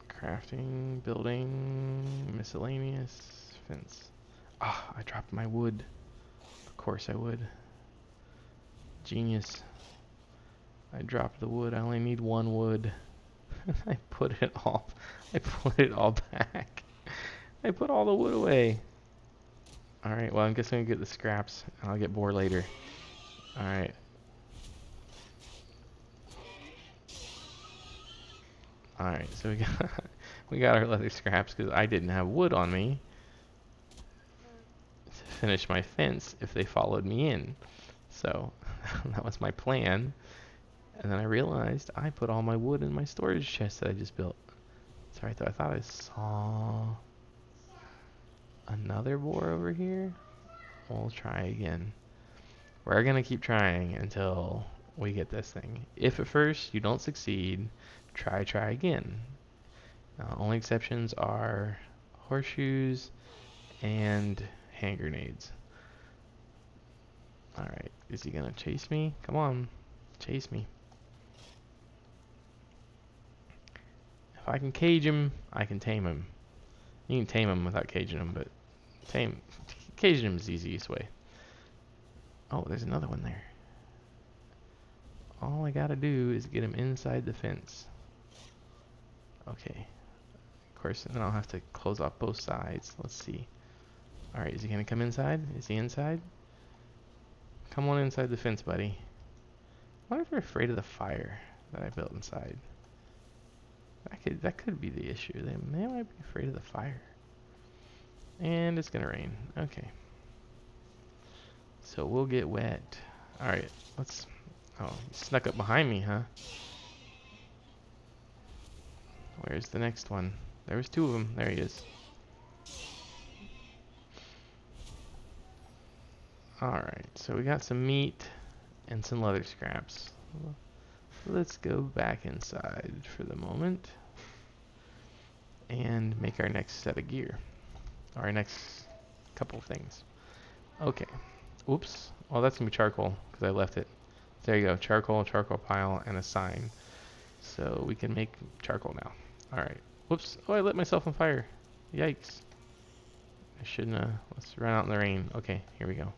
Crafting, building, miscellaneous, fence. Ah, I dropped my wood. Of course I would. Genius. I dropped the wood. I only need 1 wood. I put it all back. I put all the wood away. Alright, well, I'm guessing I'm gonna get the scraps and I'll get boar later. Alright. Alright, so we got our leather scraps because I didn't have wood on me to finish my fence if they followed me in. So that was my plan. And then I realized I put all my wood in my storage chest that I just built. Sorry, I thought I saw. Another boar over here? We'll try again. We're gonna keep trying until we get this thing. If at first you don't succeed, try again. Only exceptions are horseshoes and hand grenades. Alright, is he gonna chase me? Come on, chase me. If I can cage him, I can tame him. You can tame him without caging him, but caging him is the easiest way. Oh, there's another one there. All I gotta do is get him inside the fence. Okay. Of course, then I'll have to close off both sides. Let's see. Alright, is he gonna come inside? Is he inside? Come on inside the fence, buddy. I wonder if they're afraid of the fire that I built inside. That could be the issue. They might be afraid of the fire. And it's gonna rain. Okay. So we'll get wet. Alright, let's... Oh, he snuck up behind me, huh? Where's the next one? There was two of them. There he is. Alright, so we got some meat and some leather scraps. Let's go back inside for the moment and make our next set of gear. Our next couple of things. Okay. Oops. Well, that's going to be charcoal because I left it. There you go. Charcoal pile, and a sign. So we can make charcoal now. Alright. Whoops. Oh, I lit myself on fire. Yikes. I shouldn't have. Let's run out in the rain. Okay, here we go.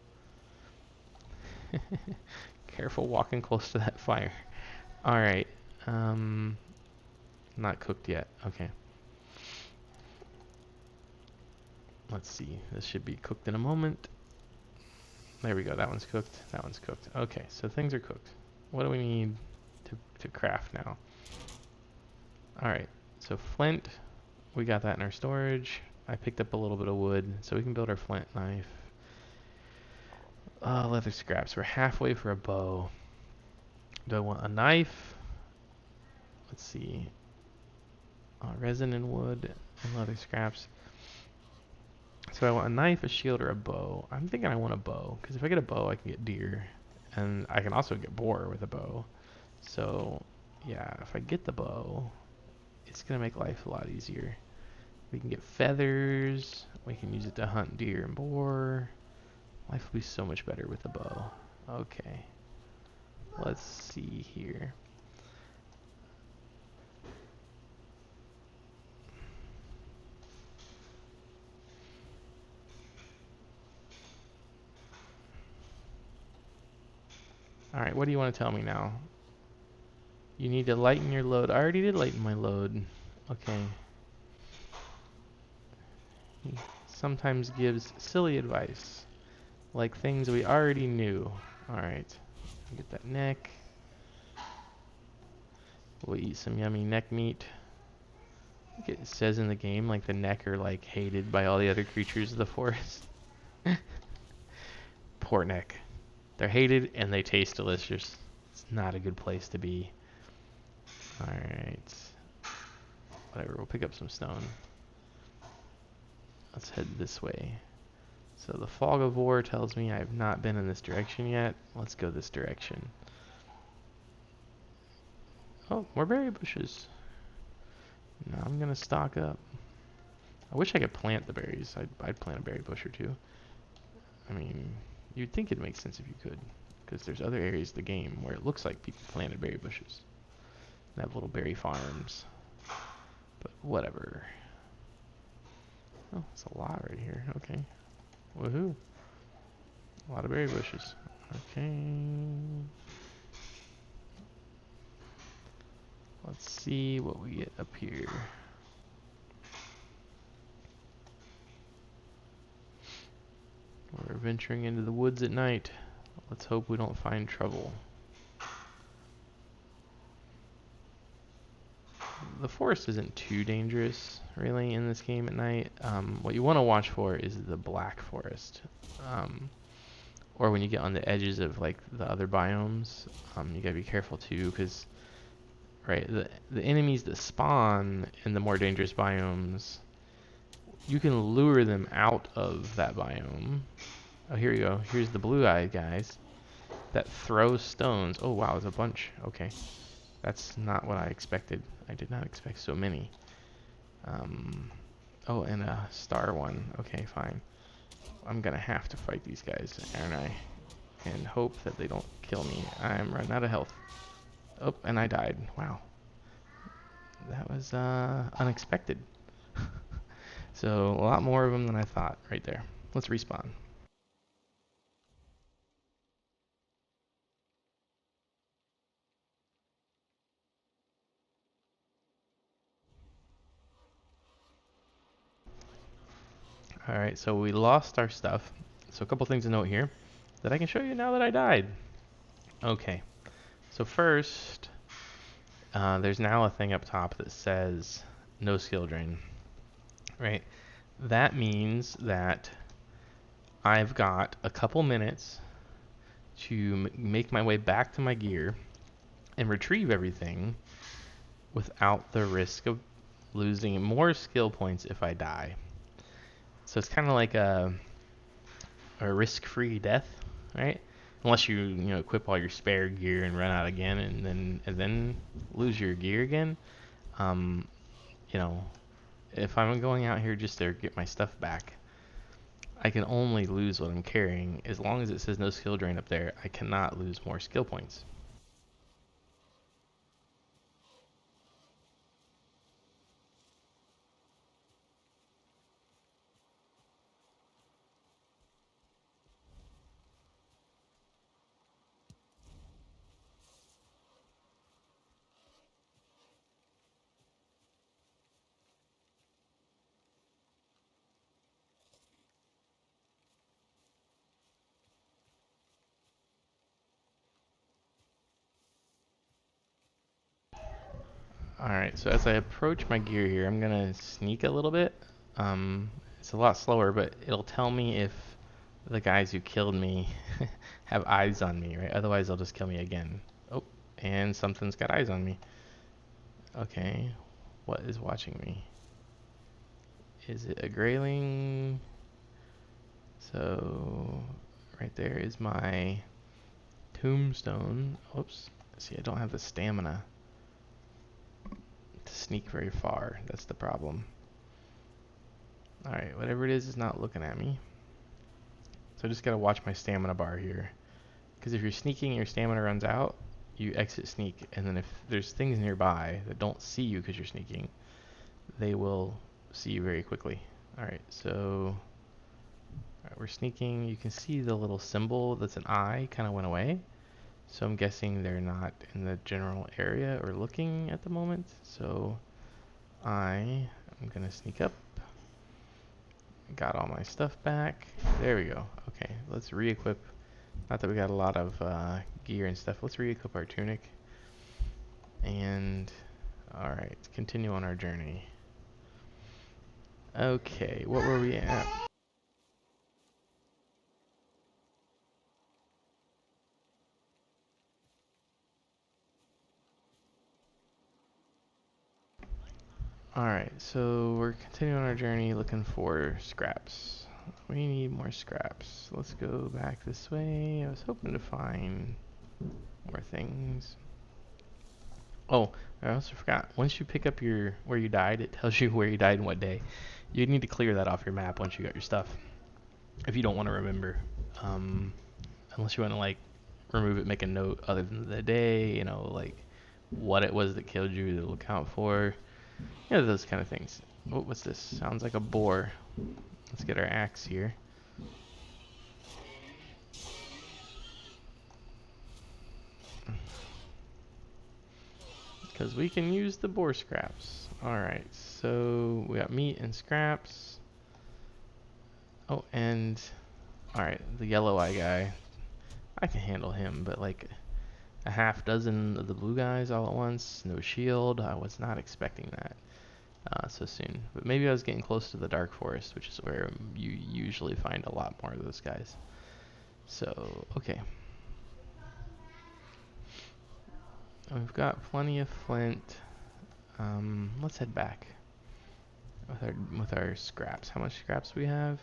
Careful walking close to that fire. Alright. Not cooked yet. Okay. Let's see. This should be cooked in a moment. There we go. That one's cooked. That one's cooked. Okay, so things are cooked. What do we need to craft now? Alright, so flint. We got that in our storage. I picked up a little bit of wood, so we can build our flint knife. Leather scraps. We're halfway for a bow. Do I want a knife? Let's see. Resin and wood and leather scraps. So I want a knife, a shield, or a bow. I'm thinking I want a bow, because if I get a bow, I can get deer. And I can also get boar with a bow. So, yeah, if I get the bow, it's going to make life a lot easier. We can get feathers. We can use it to hunt deer and boar. Life will be so much better with the bow. Okay. Let's see here. Alright, what do you want to tell me now? You need to lighten your load. I already did lighten my load. Okay. He sometimes gives silly advice. Like things we already knew. Alright. Get that neck. We'll eat some yummy neck meat. I think it says in the game like the neck are like hated by all the other creatures of the forest. Poor neck. They're hated and they taste delicious. It's not a good place to be. Alright. Whatever, we'll pick up some stone. Let's head this way. So the fog of war tells me I have not been in this direction yet. Let's go this direction. Oh, more berry bushes. Now I'm gonna stock up. I wish I could plant the berries. I'd plant a berry bush or two. I mean, you'd think it'd make sense if you could, because there's other areas of the game where it looks like people planted berry bushes. They have little berry farms. But whatever. Oh, it's a lot right here. Okay. Woohoo. A lot of berry bushes. Okay. Let's see what we get up here. We're venturing into the woods at night. Let's hope we don't find trouble. The forest isn't too dangerous, really, in this game at night. What you want to watch for is the black forest. Or when you get on the edges of like the other biomes, you gotta be careful too, because right, the enemies that spawn in the more dangerous biomes, You can lure them out of that biome. Oh, here you go. Here's the blue-eyed guys that throw stones. Oh, wow, there's a bunch. Okay. That's not what I expected. I did not expect so many. Oh, and a star one. Okay, fine. I'm gonna have to fight these guys, aren't I? And hope that they don't kill me. I'm running out of health. Oh, and I died. Wow. That was unexpected. So, a lot more of them than I thought right there. Let's respawn. Alright, so we lost our stuff. So a couple things to note here that I can show you now that I died. Okay, so first, there's now a thing up top that says no skill drain, right? That means that I've got a couple minutes to make my way back to my gear and retrieve everything without the risk of losing more skill points if I die. So it's kind of like a risk-free death, right? Unless you equip all your spare gear and run out again, and then lose your gear again. Um, you know, if I'm going out here just to get my stuff back, I can only lose what I'm carrying. As long as it says no skill drain up there, I cannot lose more skill points. Alright, so as I approach my gear here, I'm gonna sneak a little bit. It's a lot slower, but it'll tell me if the guys who killed me have eyes on me, right? Otherwise, they'll just kill me again. Oh, and something's got eyes on me. Okay, what is watching me? Is it a grayling? So, right there is my tombstone. Oops. See, I don't have the stamina to sneak very far. That's the problem. Alright, whatever it is not looking at me. So I just gotta watch my stamina bar here. Because if you're sneaking and your stamina runs out, you exit sneak. And then if there's things nearby that don't see you because you're sneaking, they will see you very quickly. Alright, so we're sneaking. You can see the little symbol that's an eye kind of went away. So I'm guessing they're not in the general area or looking at the moment. So I'm going to sneak up. Got all my stuff back. There we go. Okay, let's re-equip. Not that we got a lot of gear and stuff. Let's re-equip our tunic. And, alright, continue on our journey. Okay, what were we at? Alright, so we're continuing our journey looking for scraps. We need more scraps. Let's go back this way. I was hoping to find more things. Oh, I also forgot. Once you pick up your where you died, it tells you where you died and what day. You need to clear that off your map once you got your stuff. If you don't want to remember. Unless you want to like remove it, make a note other than the day, like what it was that killed you to look out for. Those kind of things. Oh, what's this? Sounds like a boar. Let's get our axe here. Because we can use the boar scraps. Alright, so we got meat and scraps. Oh, and... Alright, the yellow eye guy. I can handle him, but like a half dozen of the blue guys all at once. No shield. I was not expecting that so soon. But maybe I was getting close to the dark forest, which is where you usually find a lot more of those guys. So, okay. We've got plenty of flint. Let's head back. with our scraps. How much scraps do we have?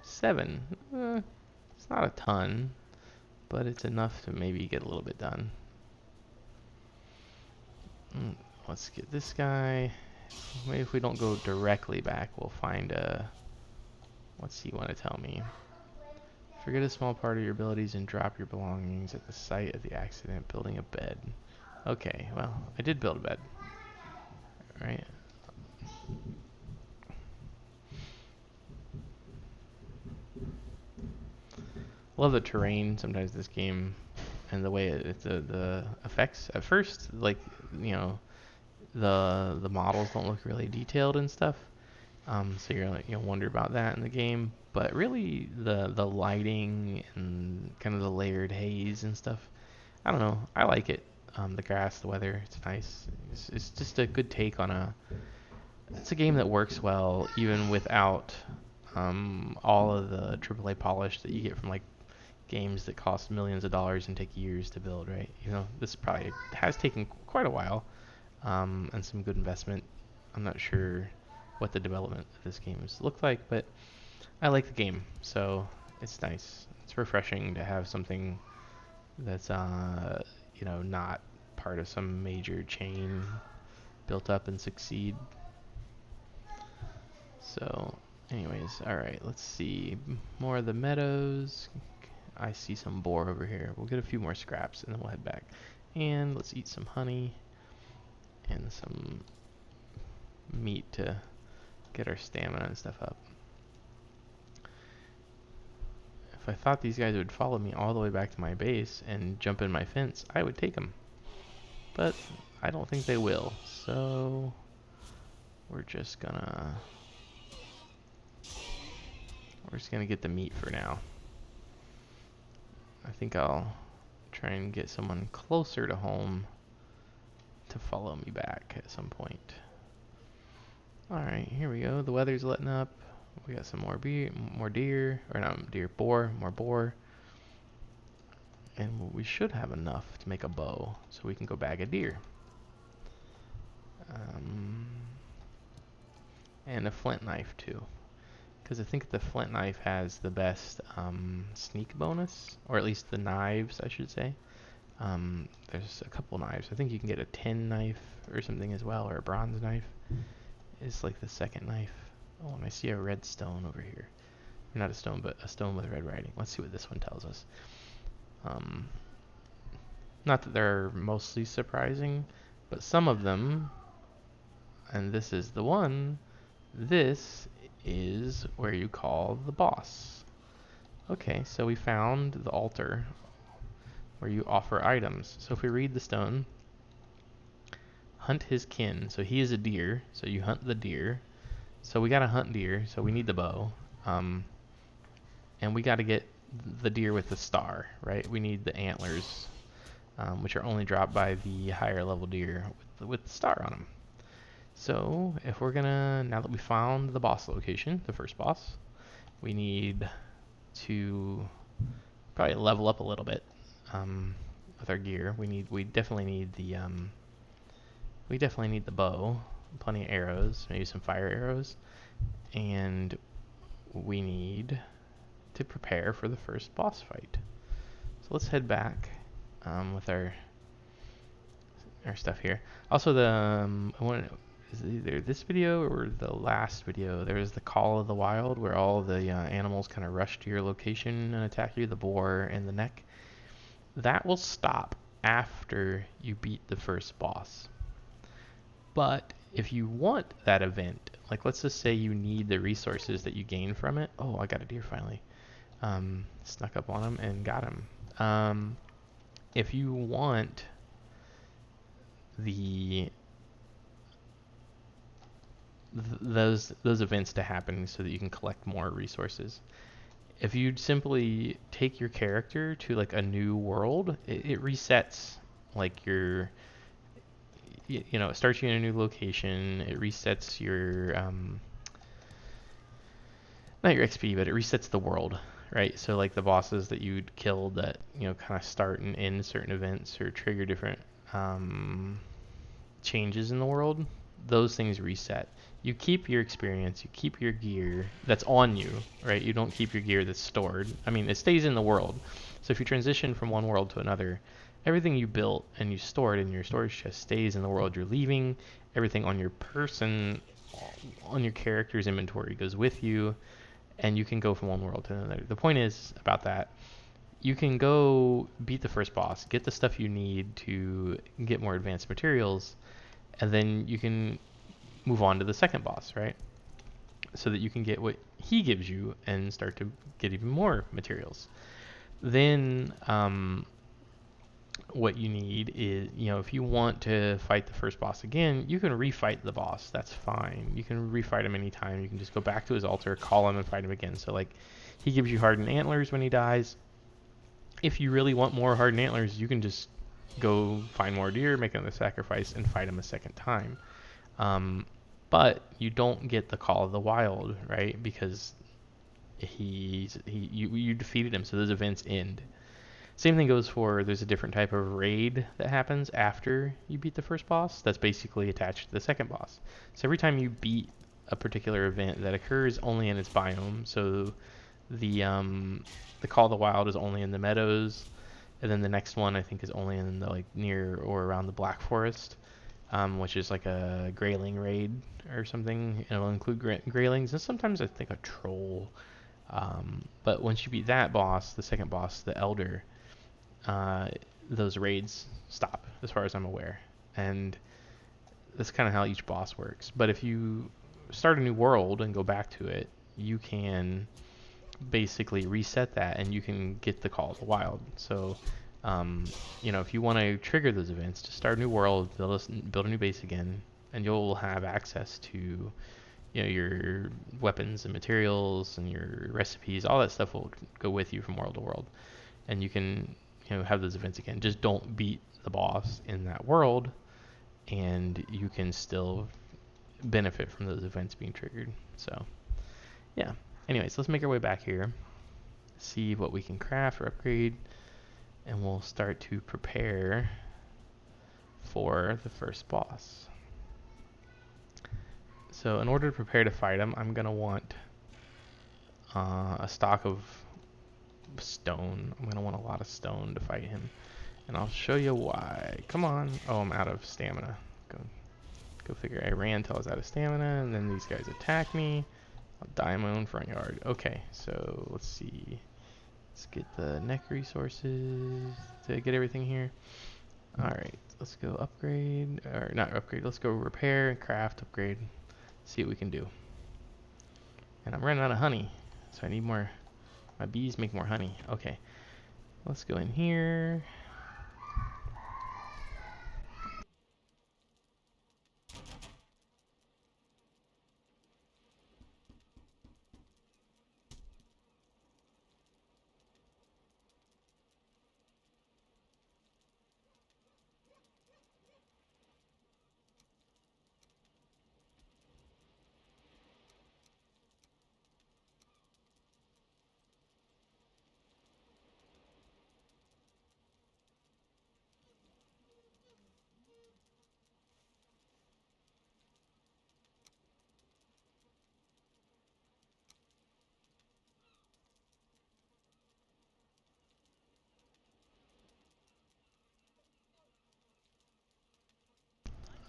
7. It's not a ton, but it's enough to maybe get a little bit done. Let's get this guy. Maybe if we don't go directly back, we'll find a... What's he want to tell me? Forget a small part of your abilities and drop your belongings at the site of the accident, building a bed. Okay, well, I did build a bed. Right? Love the terrain sometimes this game and the way the effects at first, like, you know, the models don't look really detailed and stuff. So you're like, wonder about that in the game, but really the lighting and kind of the layered haze and stuff, I don't know, I like it. The grass, the weather, it's nice. It's just a good take on it's a game that works well even without all of the AAA polish that you get from like games that cost millions of dollars and take years to build, right? This probably has taken quite a while, and some good investment. I'm not sure what the development of this game has looked like, but I like the game, so it's nice. It's refreshing to have something that's not part of some major chain built up and succeed. So anyways, all right, let's see more of the meadows. I see some boar over here. We'll get a few more scraps and then we'll head back. And let's eat some honey and some meat to get our stamina and stuff up. If I thought these guys would follow me all the way back to my base and jump in my fence, I would take them. But I don't think they will. So we're just gonna get the meat for now. I think I'll try and get someone closer to home to follow me back at some point. Alright, here we go. The weather's letting up. We got some more deer, or not deer, more boar. And we should have enough to make a bow, so we can go bag a deer. And a flint knife too. Because I think the flint knife has the best sneak bonus, or at least the knives, I should say. There's a couple knives. I think you can get a tin knife or something as well, or a bronze knife. It's like the second knife. Oh, and I see a red stone over here. Not a stone, but a stone with red writing. Let's see what this one tells us. Not that they're mostly surprising, but some of them, and this is the one, this is where you call the boss. Okay, so we found the altar where you offer items. So if we read the stone, hunt his kin. So he is a deer, so you hunt the deer. So we gotta hunt deer, so we need the bow. And we gotta get the deer with the star, right? We need the antlers, which are only dropped by the higher level deer with the star on them. So if we're gonna, now that we found the boss location, the first boss, we need to probably level up a little bit with our gear. We definitely need the bow, plenty of arrows, maybe some fire arrows, and we need to prepare for the first boss fight. So let's head back with our stuff here. Also, is it either this video or the last video, there was the Call of the Wild where all the animals kind of rush to your location and attack you, the boar and the neck. That will stop after you beat the first boss. But if you want that event, like let's just say you need the resources that you gain from it. Oh, I got a deer finally. Snuck up on him and got him. If you want those events to happen so that you can collect more resources, if you simply take your character to like a new world, it resets like your, it starts you in a new location. It resets your not your XP, but it resets the world, right? So like the bosses that you'd killed that kind of start and end certain events or trigger different changes in the world, those things reset. You keep your experience, you keep your gear that's on you, right? You don't keep your gear that's stored. I mean, it stays in the world. So if you transition from one world to another, everything you built and you stored in your storage chest stays in the world you're leaving. Everything on your person, on your character's inventory goes with you, and you can go from one world to another. The point is about that, you can go beat the first boss, get the stuff you need to get more advanced materials, and then you can move on to the second boss, right? So that you can get what he gives you and start to get even more materials. Then what you need is, if you want to fight the first boss again, you can refight the boss. That's fine. You can refight him anytime. You can just go back to his altar, call him, and fight him again. So, like, he gives you hardened antlers when he dies. If you really want more hardened antlers, you can just go find more deer, make another sacrifice, and fight him a second time. But you don't get the Call of the Wild, right? Because you defeated him, so those events end. Same thing goes for, there's a different type of raid that happens after you beat the first boss that's basically attached to the second boss. So every time you beat a particular event that occurs only in its biome, so the Call of the Wild is only in the meadows, and then the next one I think is only in the like near or around the Black Forest, which is like a Greyling raid or something. It'll include Greylings and sometimes I think a troll. But once you beat that boss, the second boss, the Elder, those raids stop, as far as I'm aware. And that's kind of how each boss works. But if you start a new world and go back to it, you can basically reset that and you can get the Call of the Wild. So, if you want to trigger those events, just start a new world, build a new base again, and you'll have access to your weapons and materials and your recipes. All that stuff will go with you from world to world, and you can have those events again. Just don't beat the boss in that world, and you can still benefit from those events being triggered. So yeah, anyways, let's make our way back here, see what we can craft or upgrade, and we'll start to prepare for the first boss. So in order to prepare to fight him, I'm gonna want a stock of stone. I'm gonna want a lot of stone to fight him, and I'll show you why. Come on. Oh, I'm out of stamina. Go figure. I ran until I was out of stamina, and then these guys attack me. I'll die in my own front yard. Okay, so let's see. Let's get the neck resources to get everything here. Alright, let's go upgrade, or not upgrade, let's go repair, craft, upgrade, see what we can do. And I'm running out of honey, so I need more. My bees make more honey. Okay, let's go in here.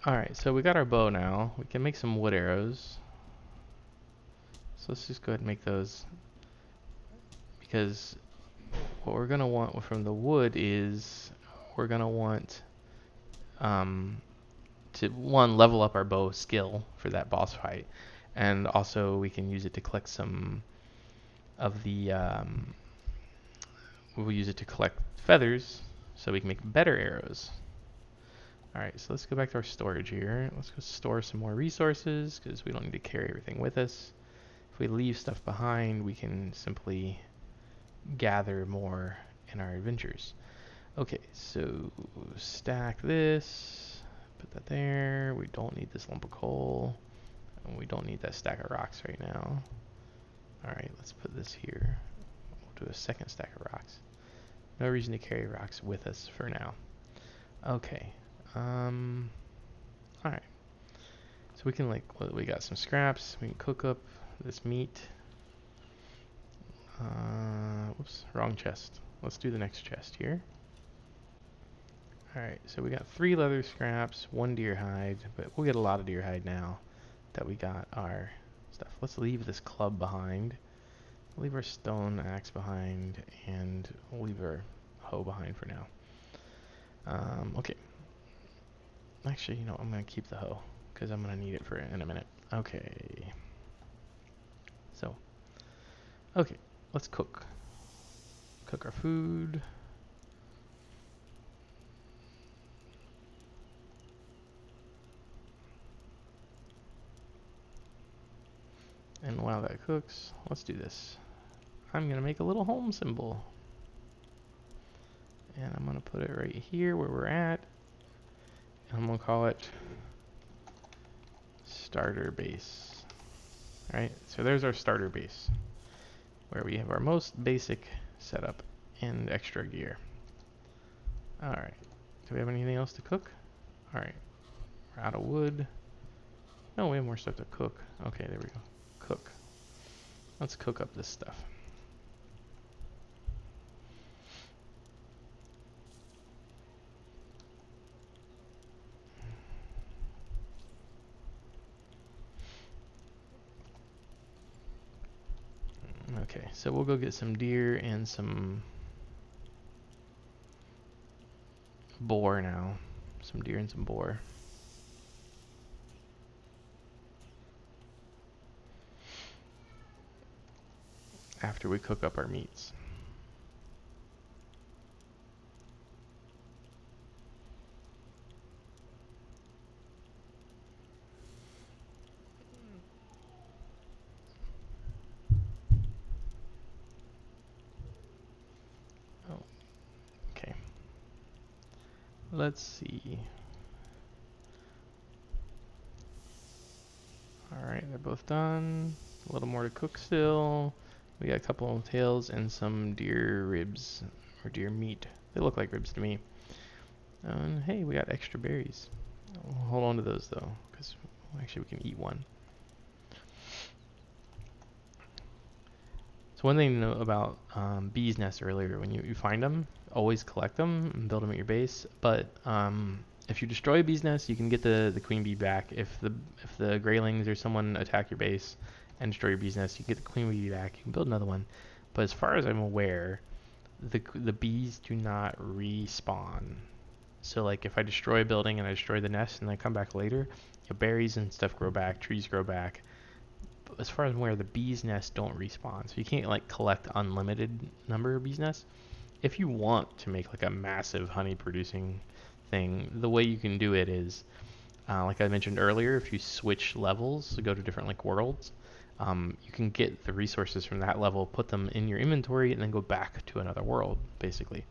Alright, so we got our bow now. We can make some wood arrows. So let's just go ahead and make those, because what we're going to want from the wood is we're going to want to, one, level up our bow skill for that boss fight, and also we can use it to collect some of the we'll use it to collect feathers so we can make better arrows. Alright, so let's go back to our storage here. Let's go store some more resources because we don't need to carry everything with us. If we leave stuff behind, we can simply gather more in our adventures. Okay, so stack this, put that there. We don't need this lump of coal, and we don't need that stack of rocks right now. Alright, let's put this here. We'll do a second stack of rocks. No reason to carry rocks with us for now. Okay. Alright. So we can we got some scraps. We can cook up this meat. Whoops, wrong chest. Let's do the next chest here. Alright, so we got 3 leather scraps, 1 deer hide, but we'll get a lot of deer hide now that we got our stuff. Let's leave this club behind. Leave our stone axe behind, and we'll leave our hoe behind for now. Okay. Actually, you know, I'm going to keep the hoe, because I'm going to need it in a minute. Okay. So, okay, let's cook. Cook our food. And while that cooks, let's do this. I'm going to make a little home symbol. And I'm going to put it right here where we're at. And I'm going to call it starter base. Alright, so there's our starter base, where we have our most basic setup and extra gear. Alright, do we have anything else to cook? Alright, we're out of wood. No, we have more stuff to cook. Okay, there we go. Cook. Let's cook up this stuff. Okay, so we'll go get some deer and some boar now. Some deer and some boar. After we cook up our meats. Oh, okay. Let's see. Alright, they're both done. A little more to cook still. We got a couple of tails and some deer ribs, or deer meat. They look like ribs to me. And hey, we got extra berries. We'll hold on to those though, because actually we can eat one. So one thing to know about bees nests earlier, when you find them, always collect them and build them at your base. But if you destroy a bee's nest, you can get the queen bee back. If the Greylings or someone attack your base and destroy your bee's nest, you get the queen bee back. You can build another one. But as far as I'm aware, the bees do not respawn. So like if I destroy a building and I destroy the nest and I come back later, berries and stuff grow back, trees grow back. But as far as I'm aware, the bees nests don't respawn. So you can't like collect unlimited number of bees nests. If you want to make like a massive honey producing thing, the way you can do it is like I mentioned earlier, if you switch levels, so go to different like worlds, you can get the resources from that level, put them in your inventory, and then go back to another world, basically.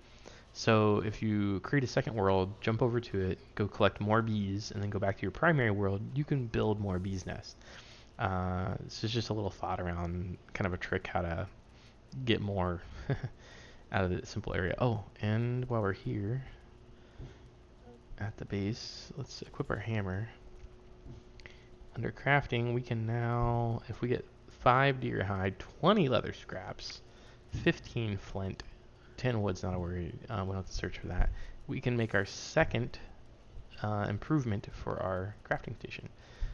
So if you create a second world, jump over to it, go collect more bees, and then go back to your primary world, you can build more bees nests. This is just a little thought around kind of a trick how to get more out of the simple area. Oh, and while we're here at the base, let's equip our hammer. Under crafting, we can now, if we get 5 deer hide, 20 leather scraps, 15 flint, 10 wood's not a worry, we don't have to search for that. We can make our second improvement for our crafting station.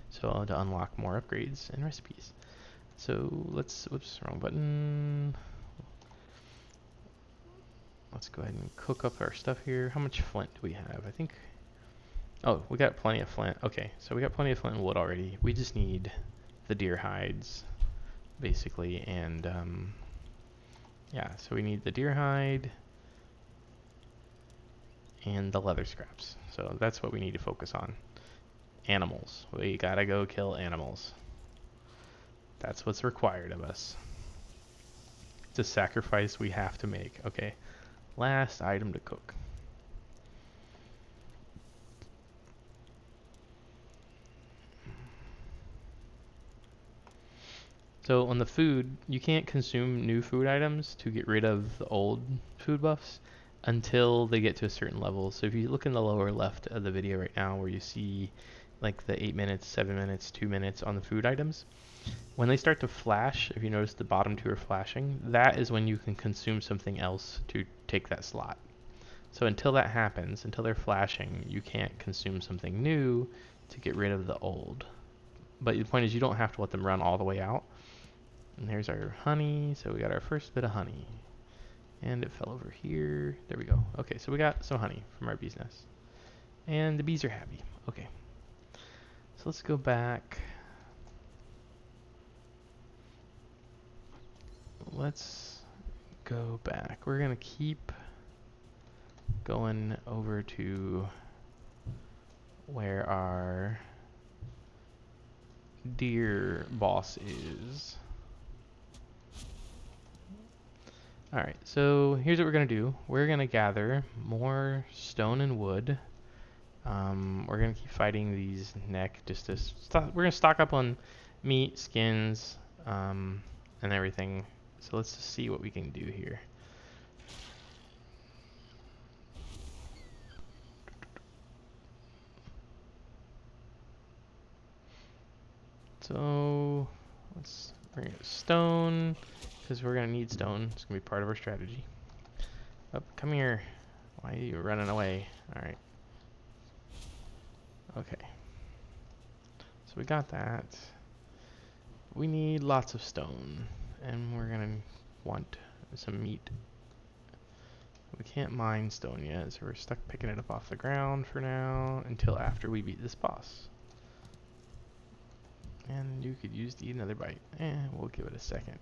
So to unlock more upgrades and recipes. So let's, whoops, wrong button. Let's go ahead and cook up our stuff here. How much flint do we have? I think, oh, we got plenty of flint. Okay, so we got plenty of flint and wood already. We just need the deer hides, basically, and yeah, so we need the deer hide and the leather scraps. So that's what we need to focus on. Animals. We gotta go kill animals. That's what's required of us. It's a sacrifice we have to make. Okay, last item to cook. So on the food, you can't consume new food items to get rid of the old food buffs until they get to a certain level. So if you look in the lower left of the video right now where you see like the 8 minutes, 7 minutes, 2 minutes on the food items. When they start to flash, if you notice the bottom two are flashing, that is when you can consume something else to take that slot. So until that happens, until they're flashing, you can't consume something new to get rid of the old. But the point is you don't have to let them run all the way out. And here's our honey, so we got our first bit of honey. And it fell over here. There we go. Okay, so we got some honey from our bee's nest. And the bees are happy. Okay. So let's go back. Let's go back. We're going to keep going over to where our deer boss is. Alright, so here's what we're going to do. We're going to gather more stone and wood. We're going to keep fighting these neck just to we're going to stock up on meat, skins, and everything. So let's just see what we can do here. So let's bring it stone, because we're going to need stone. It's going to be part of our strategy. Oh, come here. Why are you running away? Alright. Okay. So we got that. We need lots of stone. And we're going to want some meat. We can't mine stone yet, so we're stuck picking it up off the ground for now until after we beat this boss. And you could use to eat another bite. We'll give it a second.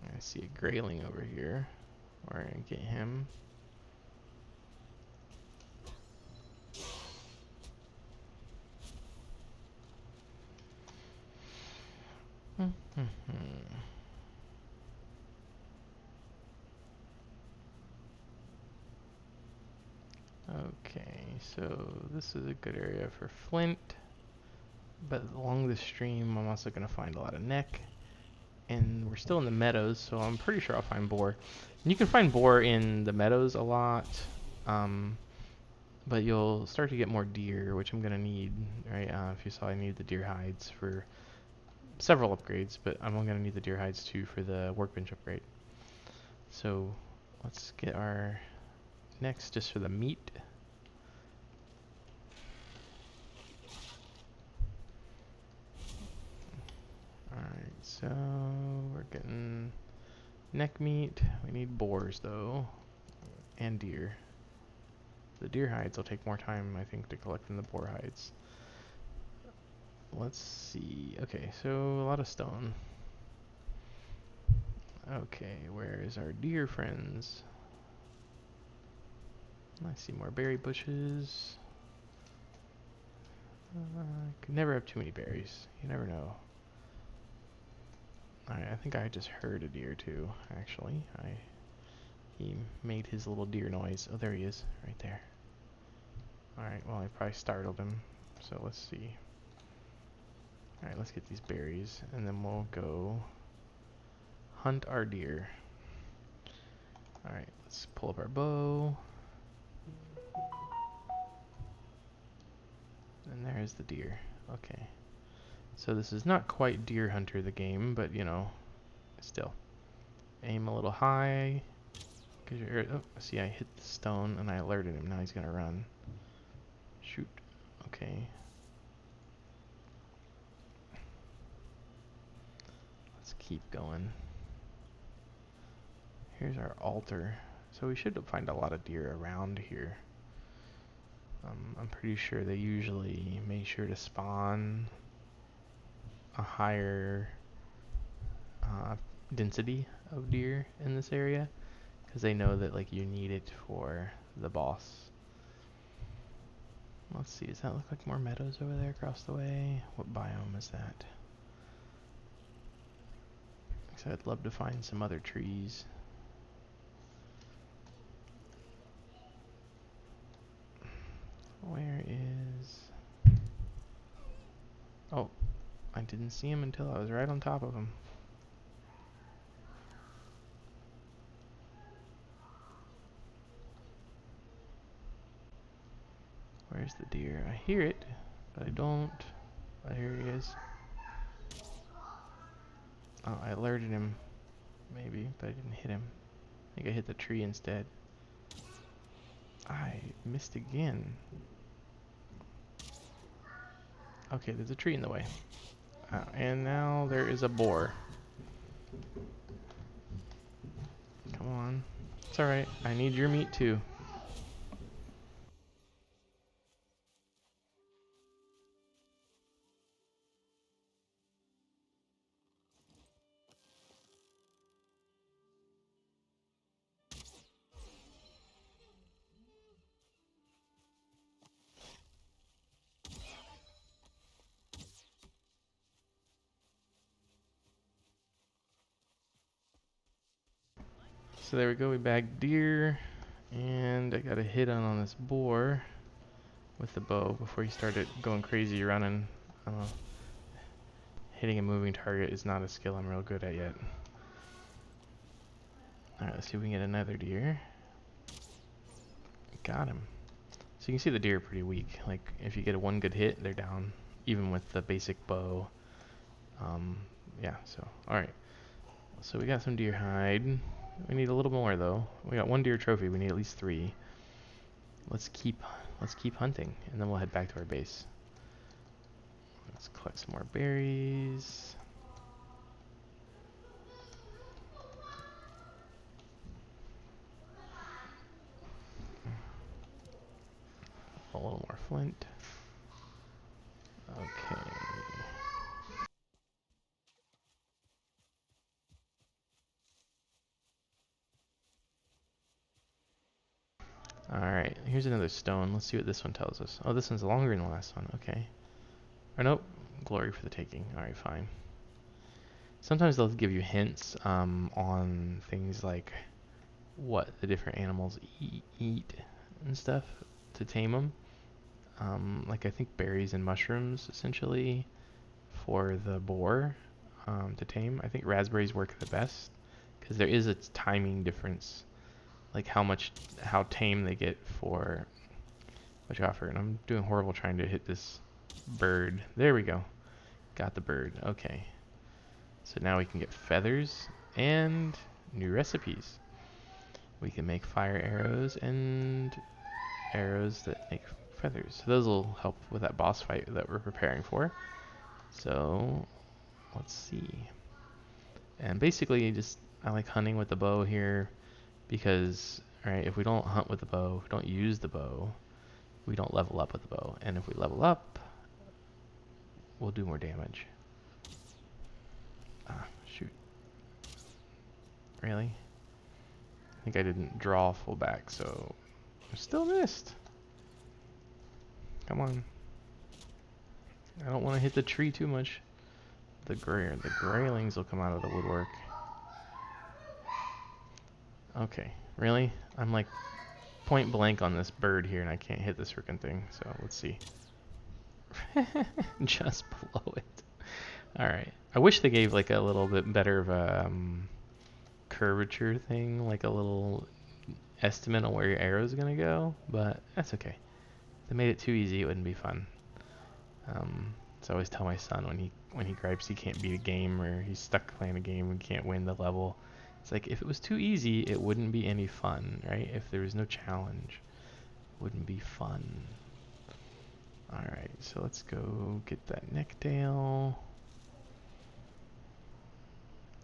I see a grayling over here. We're gonna get him. Okay, so this is a good area for flint, but along the stream I'm also going to find a lot of neck, and we're still in the meadows, so I'm pretty sure I'll find boar. And you can find boar in the meadows a lot, but you'll start to get more deer, which I'm going to need, right? If you saw, I need the deer hides for several upgrades, but I'm going to need the deer hides too for the workbench upgrade. So let's get our next just for the meat. Alright, so we're getting neck meat. We need boars though, and deer. The deer hides will take more time, I think, to collect than the boar hides. Let's see. Okay, so a lot of stone. Okay, where is our deer friends? I see more berry bushes. Could never have too many berries. You never know. Alright, I think I just heard a deer too, actually. He made his little deer noise. Oh, there he is, right there. Alright, well, I probably startled him. So let's see. Alright, let's get these berries, and then we'll go hunt our deer. Alright, let's pull up our bow. And there's the deer. Okay. So this is not quite Deer Hunter the game, but you know, still. Aim a little high. Cause you're, oh, see, I hit the stone and I alerted him. Now he's gonna run. Shoot. Okay. Let's keep going. Here's our altar. So we should find a lot of deer around here. I'm pretty sure they usually make sure to spawn a higher density of deer in this area, because they know that like you need it for the boss. Let's see, does that look like more meadows over there across the way? What biome is that? So I'd love to find some other trees. Where is... didn't see him until I was right on top of him. Where's the deer? I hear it, but I don't. Oh, here he is. Oh, I alerted him, maybe, but I didn't hit him. I think I hit the tree instead. I missed again. Okay, there's a tree in the way. And now there is a boar. Come on. It's alright. I need your meat too. So there we go, we bagged deer. And I got a hit on this boar with the bow before he started going crazy running. Hitting a moving target is not a skill I'm real good at yet. Alright, let's see if we can get another deer. Got him. So you can see the deer are pretty weak. Like, if you get a one good hit, they're down. Even with the basic bow. Yeah, so, alright. So we got some deer hide. We need a little more, though. We got one deer trophy. We need at least 3. Let's keep hunting, and then we'll head back to our base. Let's collect some more berries. A little more flint. Okay. Alright, here's another stone. Let's see what this one tells us. Oh, this one's longer than the last one. Okay. Or nope. Glory for the taking. Alright, fine. Sometimes they'll give you hints on things like what the different animals eat and stuff to tame them. Like I think berries and mushrooms essentially for the boar to tame. I think raspberries work the best because there is a timing difference, like how tame they get for what you offer. And I'm doing horrible trying to hit this bird. There we go. Got the bird. Okay. So now we can get feathers and new recipes. We can make fire arrows and arrows that make feathers. So those will help with that boss fight that we're preparing for. So let's see. And basically I like hunting with the bow here because, right, if we don't hunt with the bow, if we don't use the bow, we don't level up with the bow. And if we level up, we'll do more damage. Ah, shoot. Really? I think I didn't draw full back, so I still missed. Come on. I don't want to hit the tree too much. The Greylings will come out of the woodwork. Okay, really? I'm like point blank on this bird here and I can't hit this freaking thing, so let's see. Just below it. Alright. I wish they gave like a little bit better of a curvature thing, like a little estimate on where your arrow is going to go, but that's okay. If they made it too easy, it wouldn't be fun. So I always tell my son when he gripes he can't beat a game or he's stuck playing a game and can't win the level. It's like, if it was too easy, it wouldn't be any fun, right? If there was no challenge, it wouldn't be fun. Alright, so let's go get that necktail.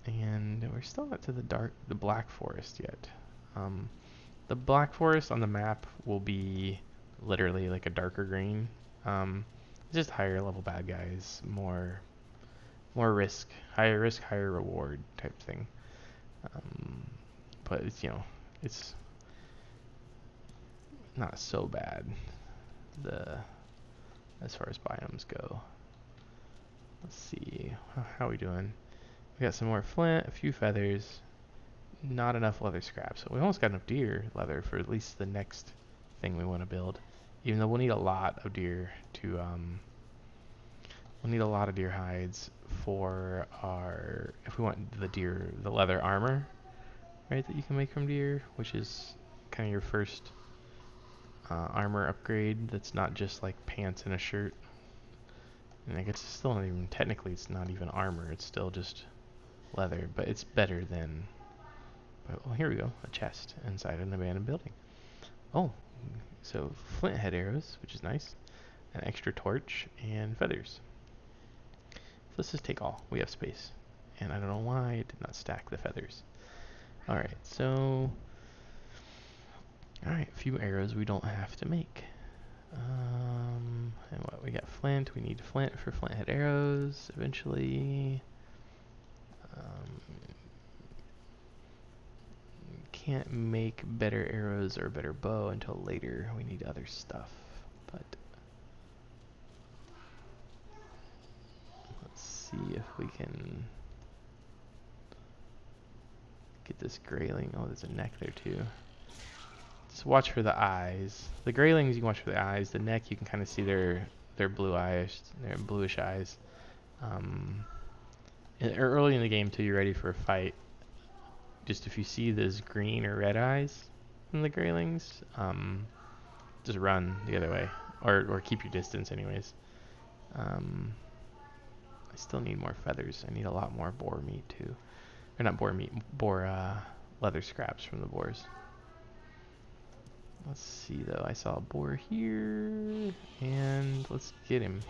And we're still not to the Black Forest yet. The Black Forest on the map will be literally like a darker green. Just higher level bad guys, more risk, higher risk, higher reward type thing. But it's, it's not so bad as far as biomes go. Let's see, how are we doing? We got some more flint, a few feathers, not enough leather scrap. So we almost got enough deer leather for at least the next thing we want to build. Even though we'll need a lot of deer to we'll need a lot of deer hides for our, if we want the leather armor, right, that you can make from deer, which is kind of your first armor upgrade that's not just like pants and a shirt. And I guess it's still not even, technically it's not even armor, it's still just leather, but it's better than, well, here we go, a chest inside an abandoned building. Oh, so flint head arrows, which is nice, an extra torch, and feathers. So let's just take all, we have space. And I don't know why I did not stack the feathers. Alright, so, alright, a few arrows we don't have to make. And what, we got flint, we need flint for flint head arrows, eventually. Can't make better arrows or better bow until later. We need other stuff, but let's see if we can get this grayling. Oh, there's a neck there too. Just watch for the eyes. The Greylings, you can watch for the eyes. The neck, you can kind of see their blue eyes, their bluish eyes. Early in the game too, you're ready for a fight. Just if you see those green or red eyes from the Greylings, just run the other way, or keep your distance anyways. I still need more feathers. I need a lot more boar meat too. Or not boar meat, boar leather scraps from the boars. Let's see though, I saw a boar here, and let's get him.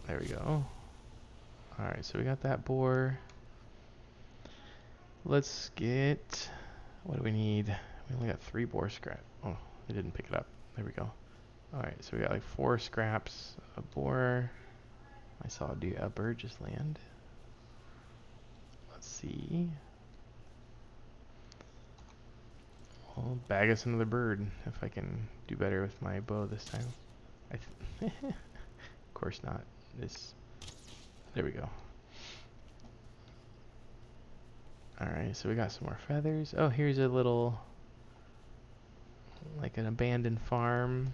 There we go. Alright, so we got that boar. Let's get, what do we need? We only got 3 boar scrap. Oh, I didn't pick it up. There we go. Alright, so we got like 4 scraps, a boar. I saw a bird just land. Let's see. I'll bag us another bird if I can do better with my bow this time. Of course not. There we go. Alright, so we got some more feathers. Oh, here's a little, like an abandoned farm.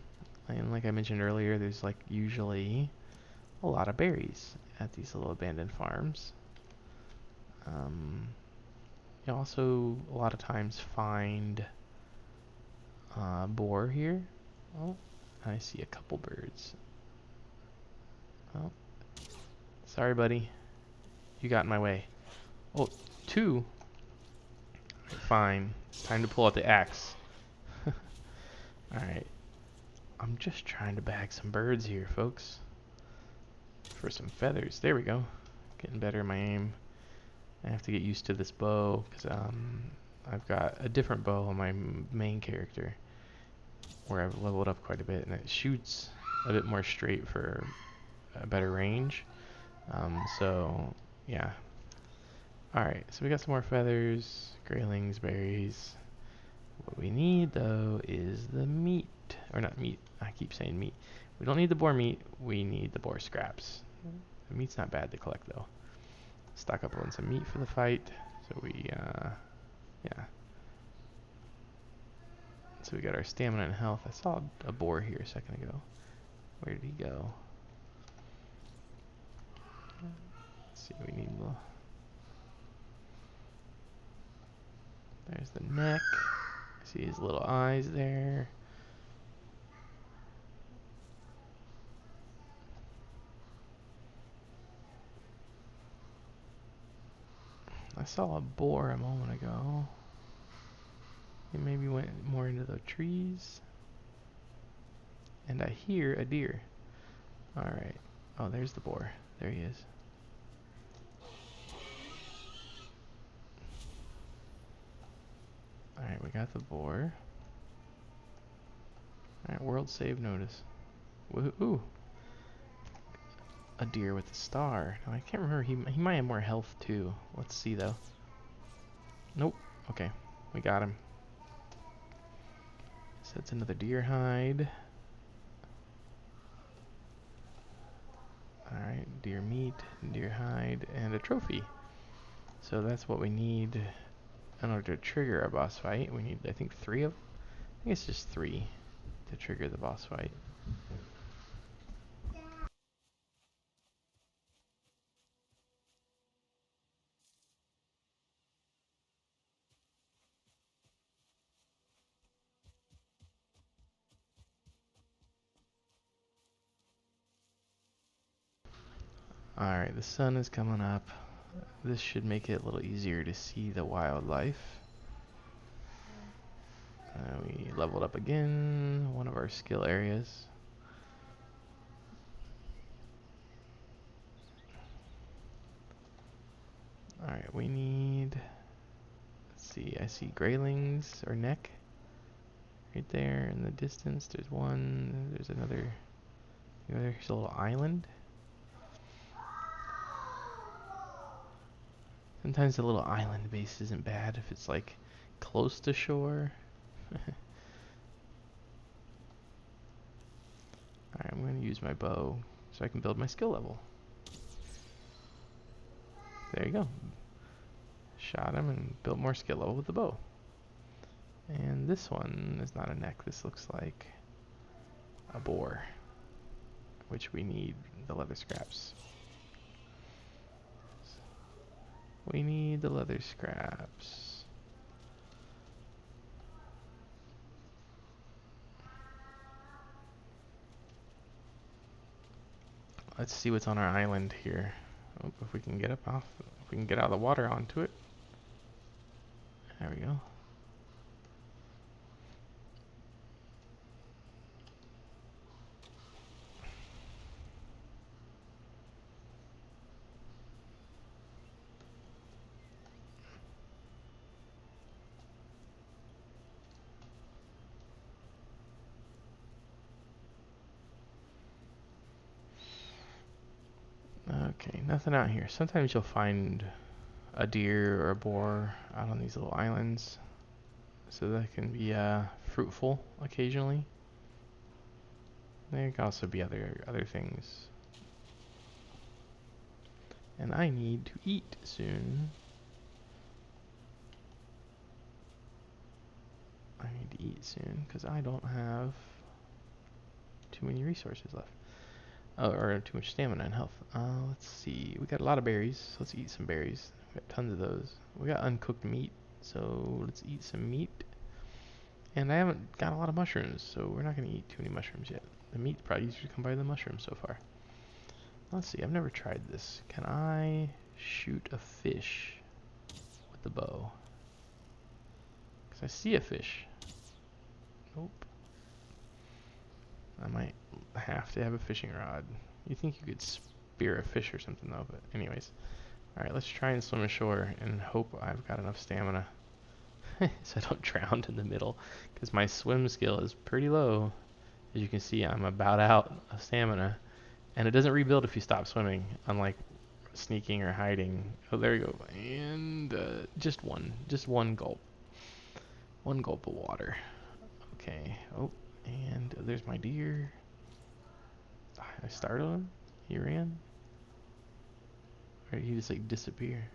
And like I mentioned earlier, there's like usually a lot of berries at these little abandoned farms. You also a lot of times find boar here. Oh, I see a couple birds. Oh, sorry, buddy. You got in my way. Oh, 2. Fine. It's time to pull out the axe. Alright. I'm just trying to bag some birds here, folks. For some feathers. There we go. Getting better at my aim. I have to get used to this bow, because I've got a different bow on my main character, where I've leveled up quite a bit, and it shoots a bit more straight for a better range. So, yeah. Alright, so we got some more feathers, Greylings, berries. What we need, though, is the meat. Or not meat, I keep saying meat. We don't need the boar meat, we need the boar scraps. The meat's not bad to collect, though. Stock up on some meat for the fight. So we, yeah. So we got our stamina and health. I saw a boar here a second ago. Where did he go? Let's see, we need the... There's the neck. See his little eyes there. I saw a boar a moment ago. He maybe went more into the trees. And I hear a deer. Alright. Oh, there's the boar. There he is. Alright, we got the boar. Alright, world save notice. Woohoo! A deer with a star. Now, I can't remember. He might have more health too. Let's see though. Nope. Okay, we got him. So that's another deer hide. Alright, deer meat, deer hide, and a trophy. So that's what we need in order to trigger a boss fight. We need, I think, 3 of... I think it's just 3 to trigger the boss fight. Alright, the sun is coming up. This should make it a little easier to see the wildlife. We leveled up again, one of our skill areas. Alright, we need... Let's see, I see Greylings, or neck. Right there in the distance, there's one, there's another... There's a little island. Sometimes the little island base isn't bad if it's like close to shore. Alright, I'm going to use my bow so I can build my skill level. There you go. Shot him and built more skill level with the bow. And this one is not a neck. This looks like a boar, which we need the leather scraps. We need the leather scraps. Let's see what's on our island here. Oh, if we can get up off, if we can get out of the water onto it. There we go. Okay, nothing out here. Sometimes you'll find a deer or a boar out on these little islands, so that can be fruitful occasionally. There can also be other things. And I need to eat soon. I need to eat soon because I don't have too many resources left. Oh, or too much stamina and health. Let's see. We got a lot of berries. Let's eat some berries. We got tons of those. We got uncooked meat, so let's eat some meat. And I haven't got a lot of mushrooms, so we're not going to eat too many mushrooms yet. The meat's probably easier to come by than the mushrooms so far. Let's see. I've never tried this. Can I shoot a fish with the bow? Because I see a fish. Nope. I might have to have a fishing rod. You think you could spear a fish or something though, but anyways. Alright, let's try and swim ashore and hope I've got enough stamina so I don't drown in the middle, because my swim skill is pretty low. As you can see, I'm about out of stamina, and it doesn't rebuild if you stop swimming, unlike sneaking or hiding. Oh, there you go. And just one gulp. One gulp of water. Okay. Oh, and there's my deer. I startled him. He ran. Or did he just like disappear?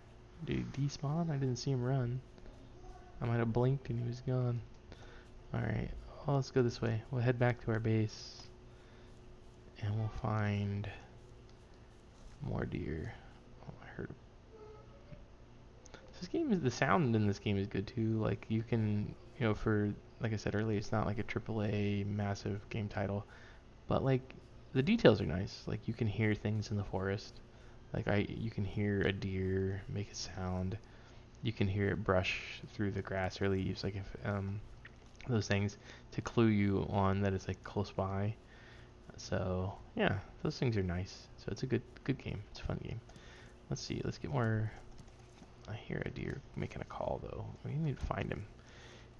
Did he despawn? I didn't see him run. I might have blinked and he was gone. Alright, well, let's go this way. We'll head back to our base. And we'll find more deer. Oh, I heard. This game is, the sound in this game is good too. Like you can, for, like I said earlier, it's not like a AAA massive game title, but like the details are nice. Like you can hear things in the forest. Like you can hear a deer make a sound. You can hear it brush through the grass or leaves, like if those things to clue you on that it's like close by. So yeah, those things are nice. So it's a good game. It's a fun game. Let's see. Let's get more. I hear a deer making a call though. We need to find him.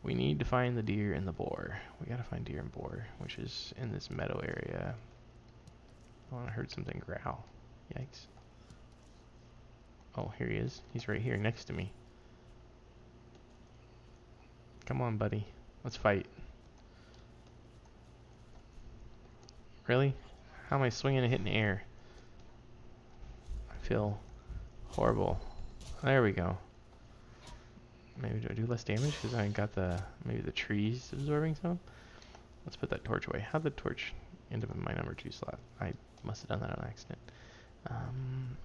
We need to find the deer and the boar. We gotta find deer and boar, which is in this meadow area. Oh, I heard something growl. Yikes. Oh, here he is. He's right here next to me. Come on, buddy. Let's fight. Really? How am I swinging and hitting the air? I feel horrible. There we go. Maybe do I do less damage because I got maybe the trees absorbing some? Let's put that torch away. How'd the torch end up in my number 2 slot? I must have done that on accident.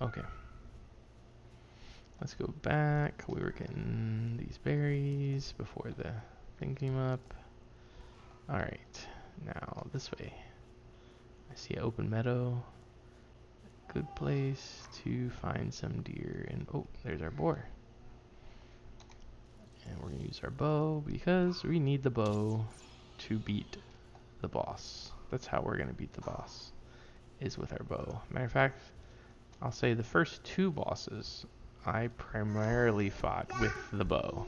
Okay. Let's go back. We were getting these berries before the thing came up. Alright. Now this way. I see an open meadow. good place to find some deer. And oh, there's our boar. And we're gonna use our bow because we need the bow to beat the boss. That's how we're gonna beat the boss, is with our bow. Matter of fact, I'll say the first two bosses I primarily fought with the bow.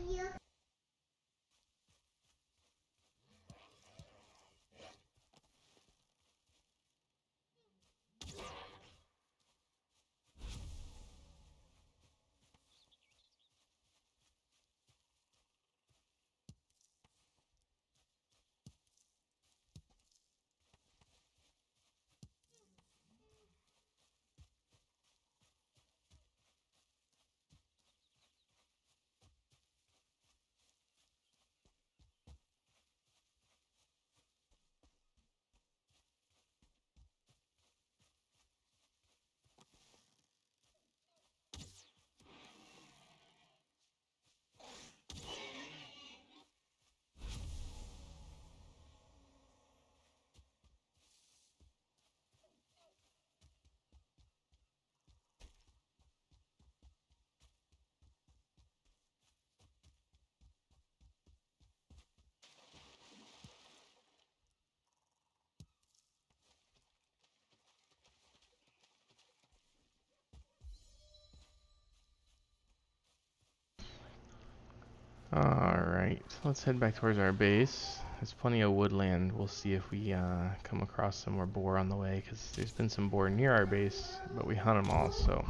Alright, let's head back towards our base. There's plenty of woodland. We'll see if we come across some more boar on the way, because there's been some boar near our base, but we hunt them all, so.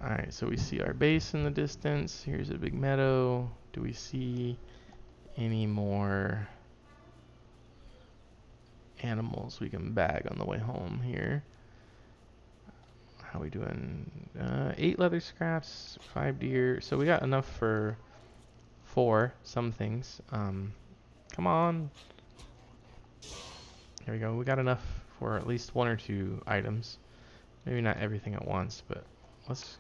Alright, so we see our base in the distance. Here's a big meadow. Do we see any more animals we can bag on the way home here? How we doing? 8 leather scraps, 5 deer. So we got enough for 4 some things. Come on. There we go. We got enough for at least 1 or 2 items. Maybe not everything at once, but let's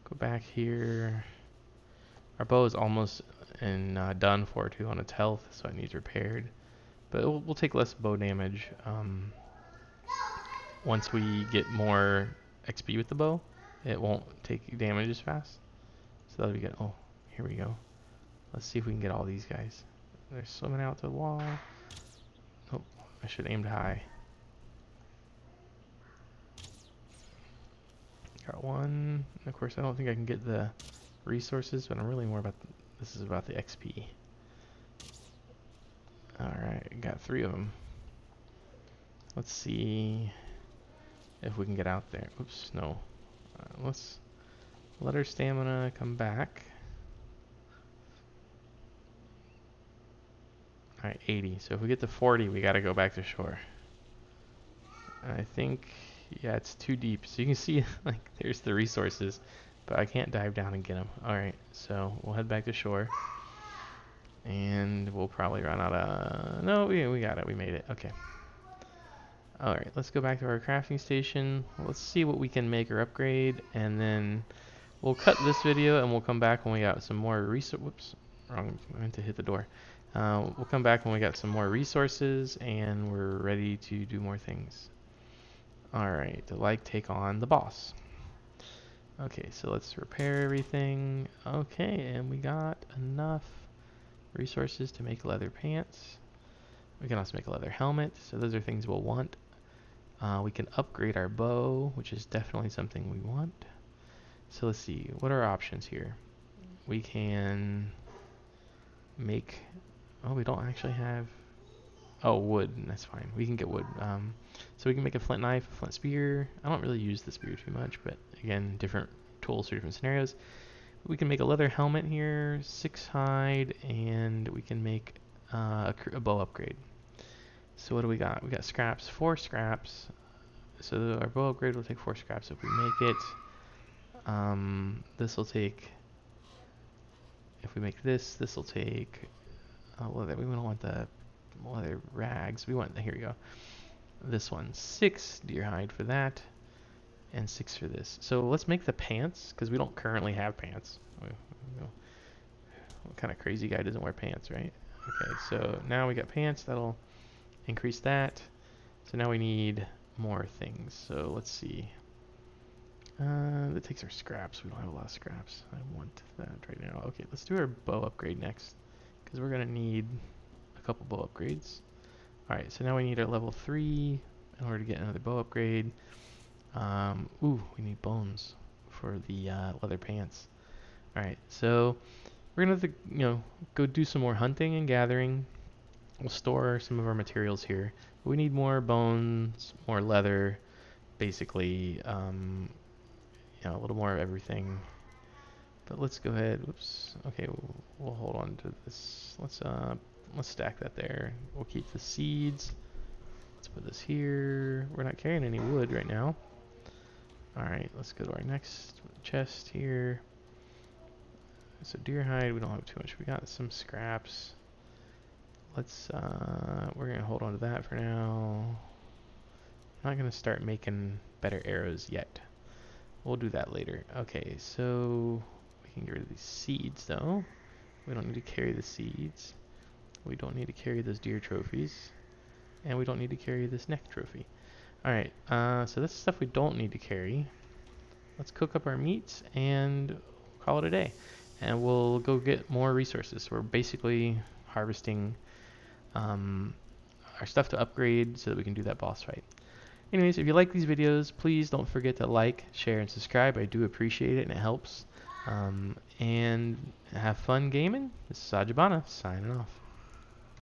go back here. Our bow is almost done for too on its health, so it needs repaired. But we'll take less bow damage once we get more XP with the bow. It won't take damage as fast. So that'll be good. Oh, here we go. Let's see if we can get all these guys. They're swimming out to the wall. Oh, I should have aimed high. Got one. Of course, I don't think I can get the resources, but I'm really more about this is about the XP. Alright, got 3 of them. Let's see if we can get out there. Oops, no. Let's let our stamina come back. Alright, 80. So if we get to 40, we gotta go back to shore. I think, yeah, it's too deep. So you can see, like, there's the resources, but I can't dive down and get them. Alright, so we'll head back to shore. And we'll probably run out of... No, we got it. We made it. Okay. Alright, let's go back to our crafting station. Let's see what we can make or upgrade. And then we'll cut this video and we'll come back when we got some more resources. Whoops. Wrong. I meant to hit the door. We'll come back when we got some more resources and we're ready to do more things. Alright, take on the boss. Okay, so let's repair everything. Okay, and we got enough resources to make leather pants. We can also make a leather helmet, so those are things we'll want. We can upgrade our bow, which is definitely something we want. So let's see, what are our options here? We can make, oh, we don't actually have, oh, wood, that's fine. We can get wood. So we can make a flint knife, a flint spear. I don't really use the spear too much, but again, different tools for different scenarios. We can make a leather helmet here, 6 hide, and we can make a bow upgrade. So what do we got? We got scraps, 4 scraps. So our bow upgrade will take 4 scraps if we make it. This will take, if we make this will take, leather. We don't want the leather rags. We want, here we go. This one, 6 deer hide for that, and 6 for this. So let's make the pants, because we don't currently have pants. What kind of crazy guy doesn't wear pants, right? Okay, so now we got pants. That'll increase that. So now we need more things. So let's see. That takes our scraps. We don't have a lot of scraps. I want that right now. Okay, let's do our bow upgrade next, because we're going to need a couple bow upgrades. Alright, so now we need our level 3 in order to get another bow upgrade. Ooh, we need bones for the leather pants. Alright, so we're going to have to, go do some more hunting and gathering. We'll store some of our materials here. We need more bones, more leather, basically, a little more of everything. But let's go ahead. Whoops. Okay, we'll hold on to this. Let's stack that there. We'll keep the seeds. Let's put this here. We're not carrying any wood right now. Alright, let's go to our next chest here. So deer hide, we don't have too much. We got some scraps. Let's, we're going to hold on to that for now. I'm not going to start making better arrows yet. We'll do that later. Okay, so we can get rid of these seeds though. We don't need to carry the seeds. We don't need to carry those deer trophies. And we don't need to carry this neck trophy. Alright, so this is stuff we don't need to carry. Let's cook up our meats and call it a day. And we'll go get more resources. We're basically harvesting our stuff to upgrade so that we can do that boss fight. Anyways, if you like these videos, please don't forget to like, share, and subscribe. I do appreciate it, and it helps. And have fun gaming. This is Sajabana, signing off.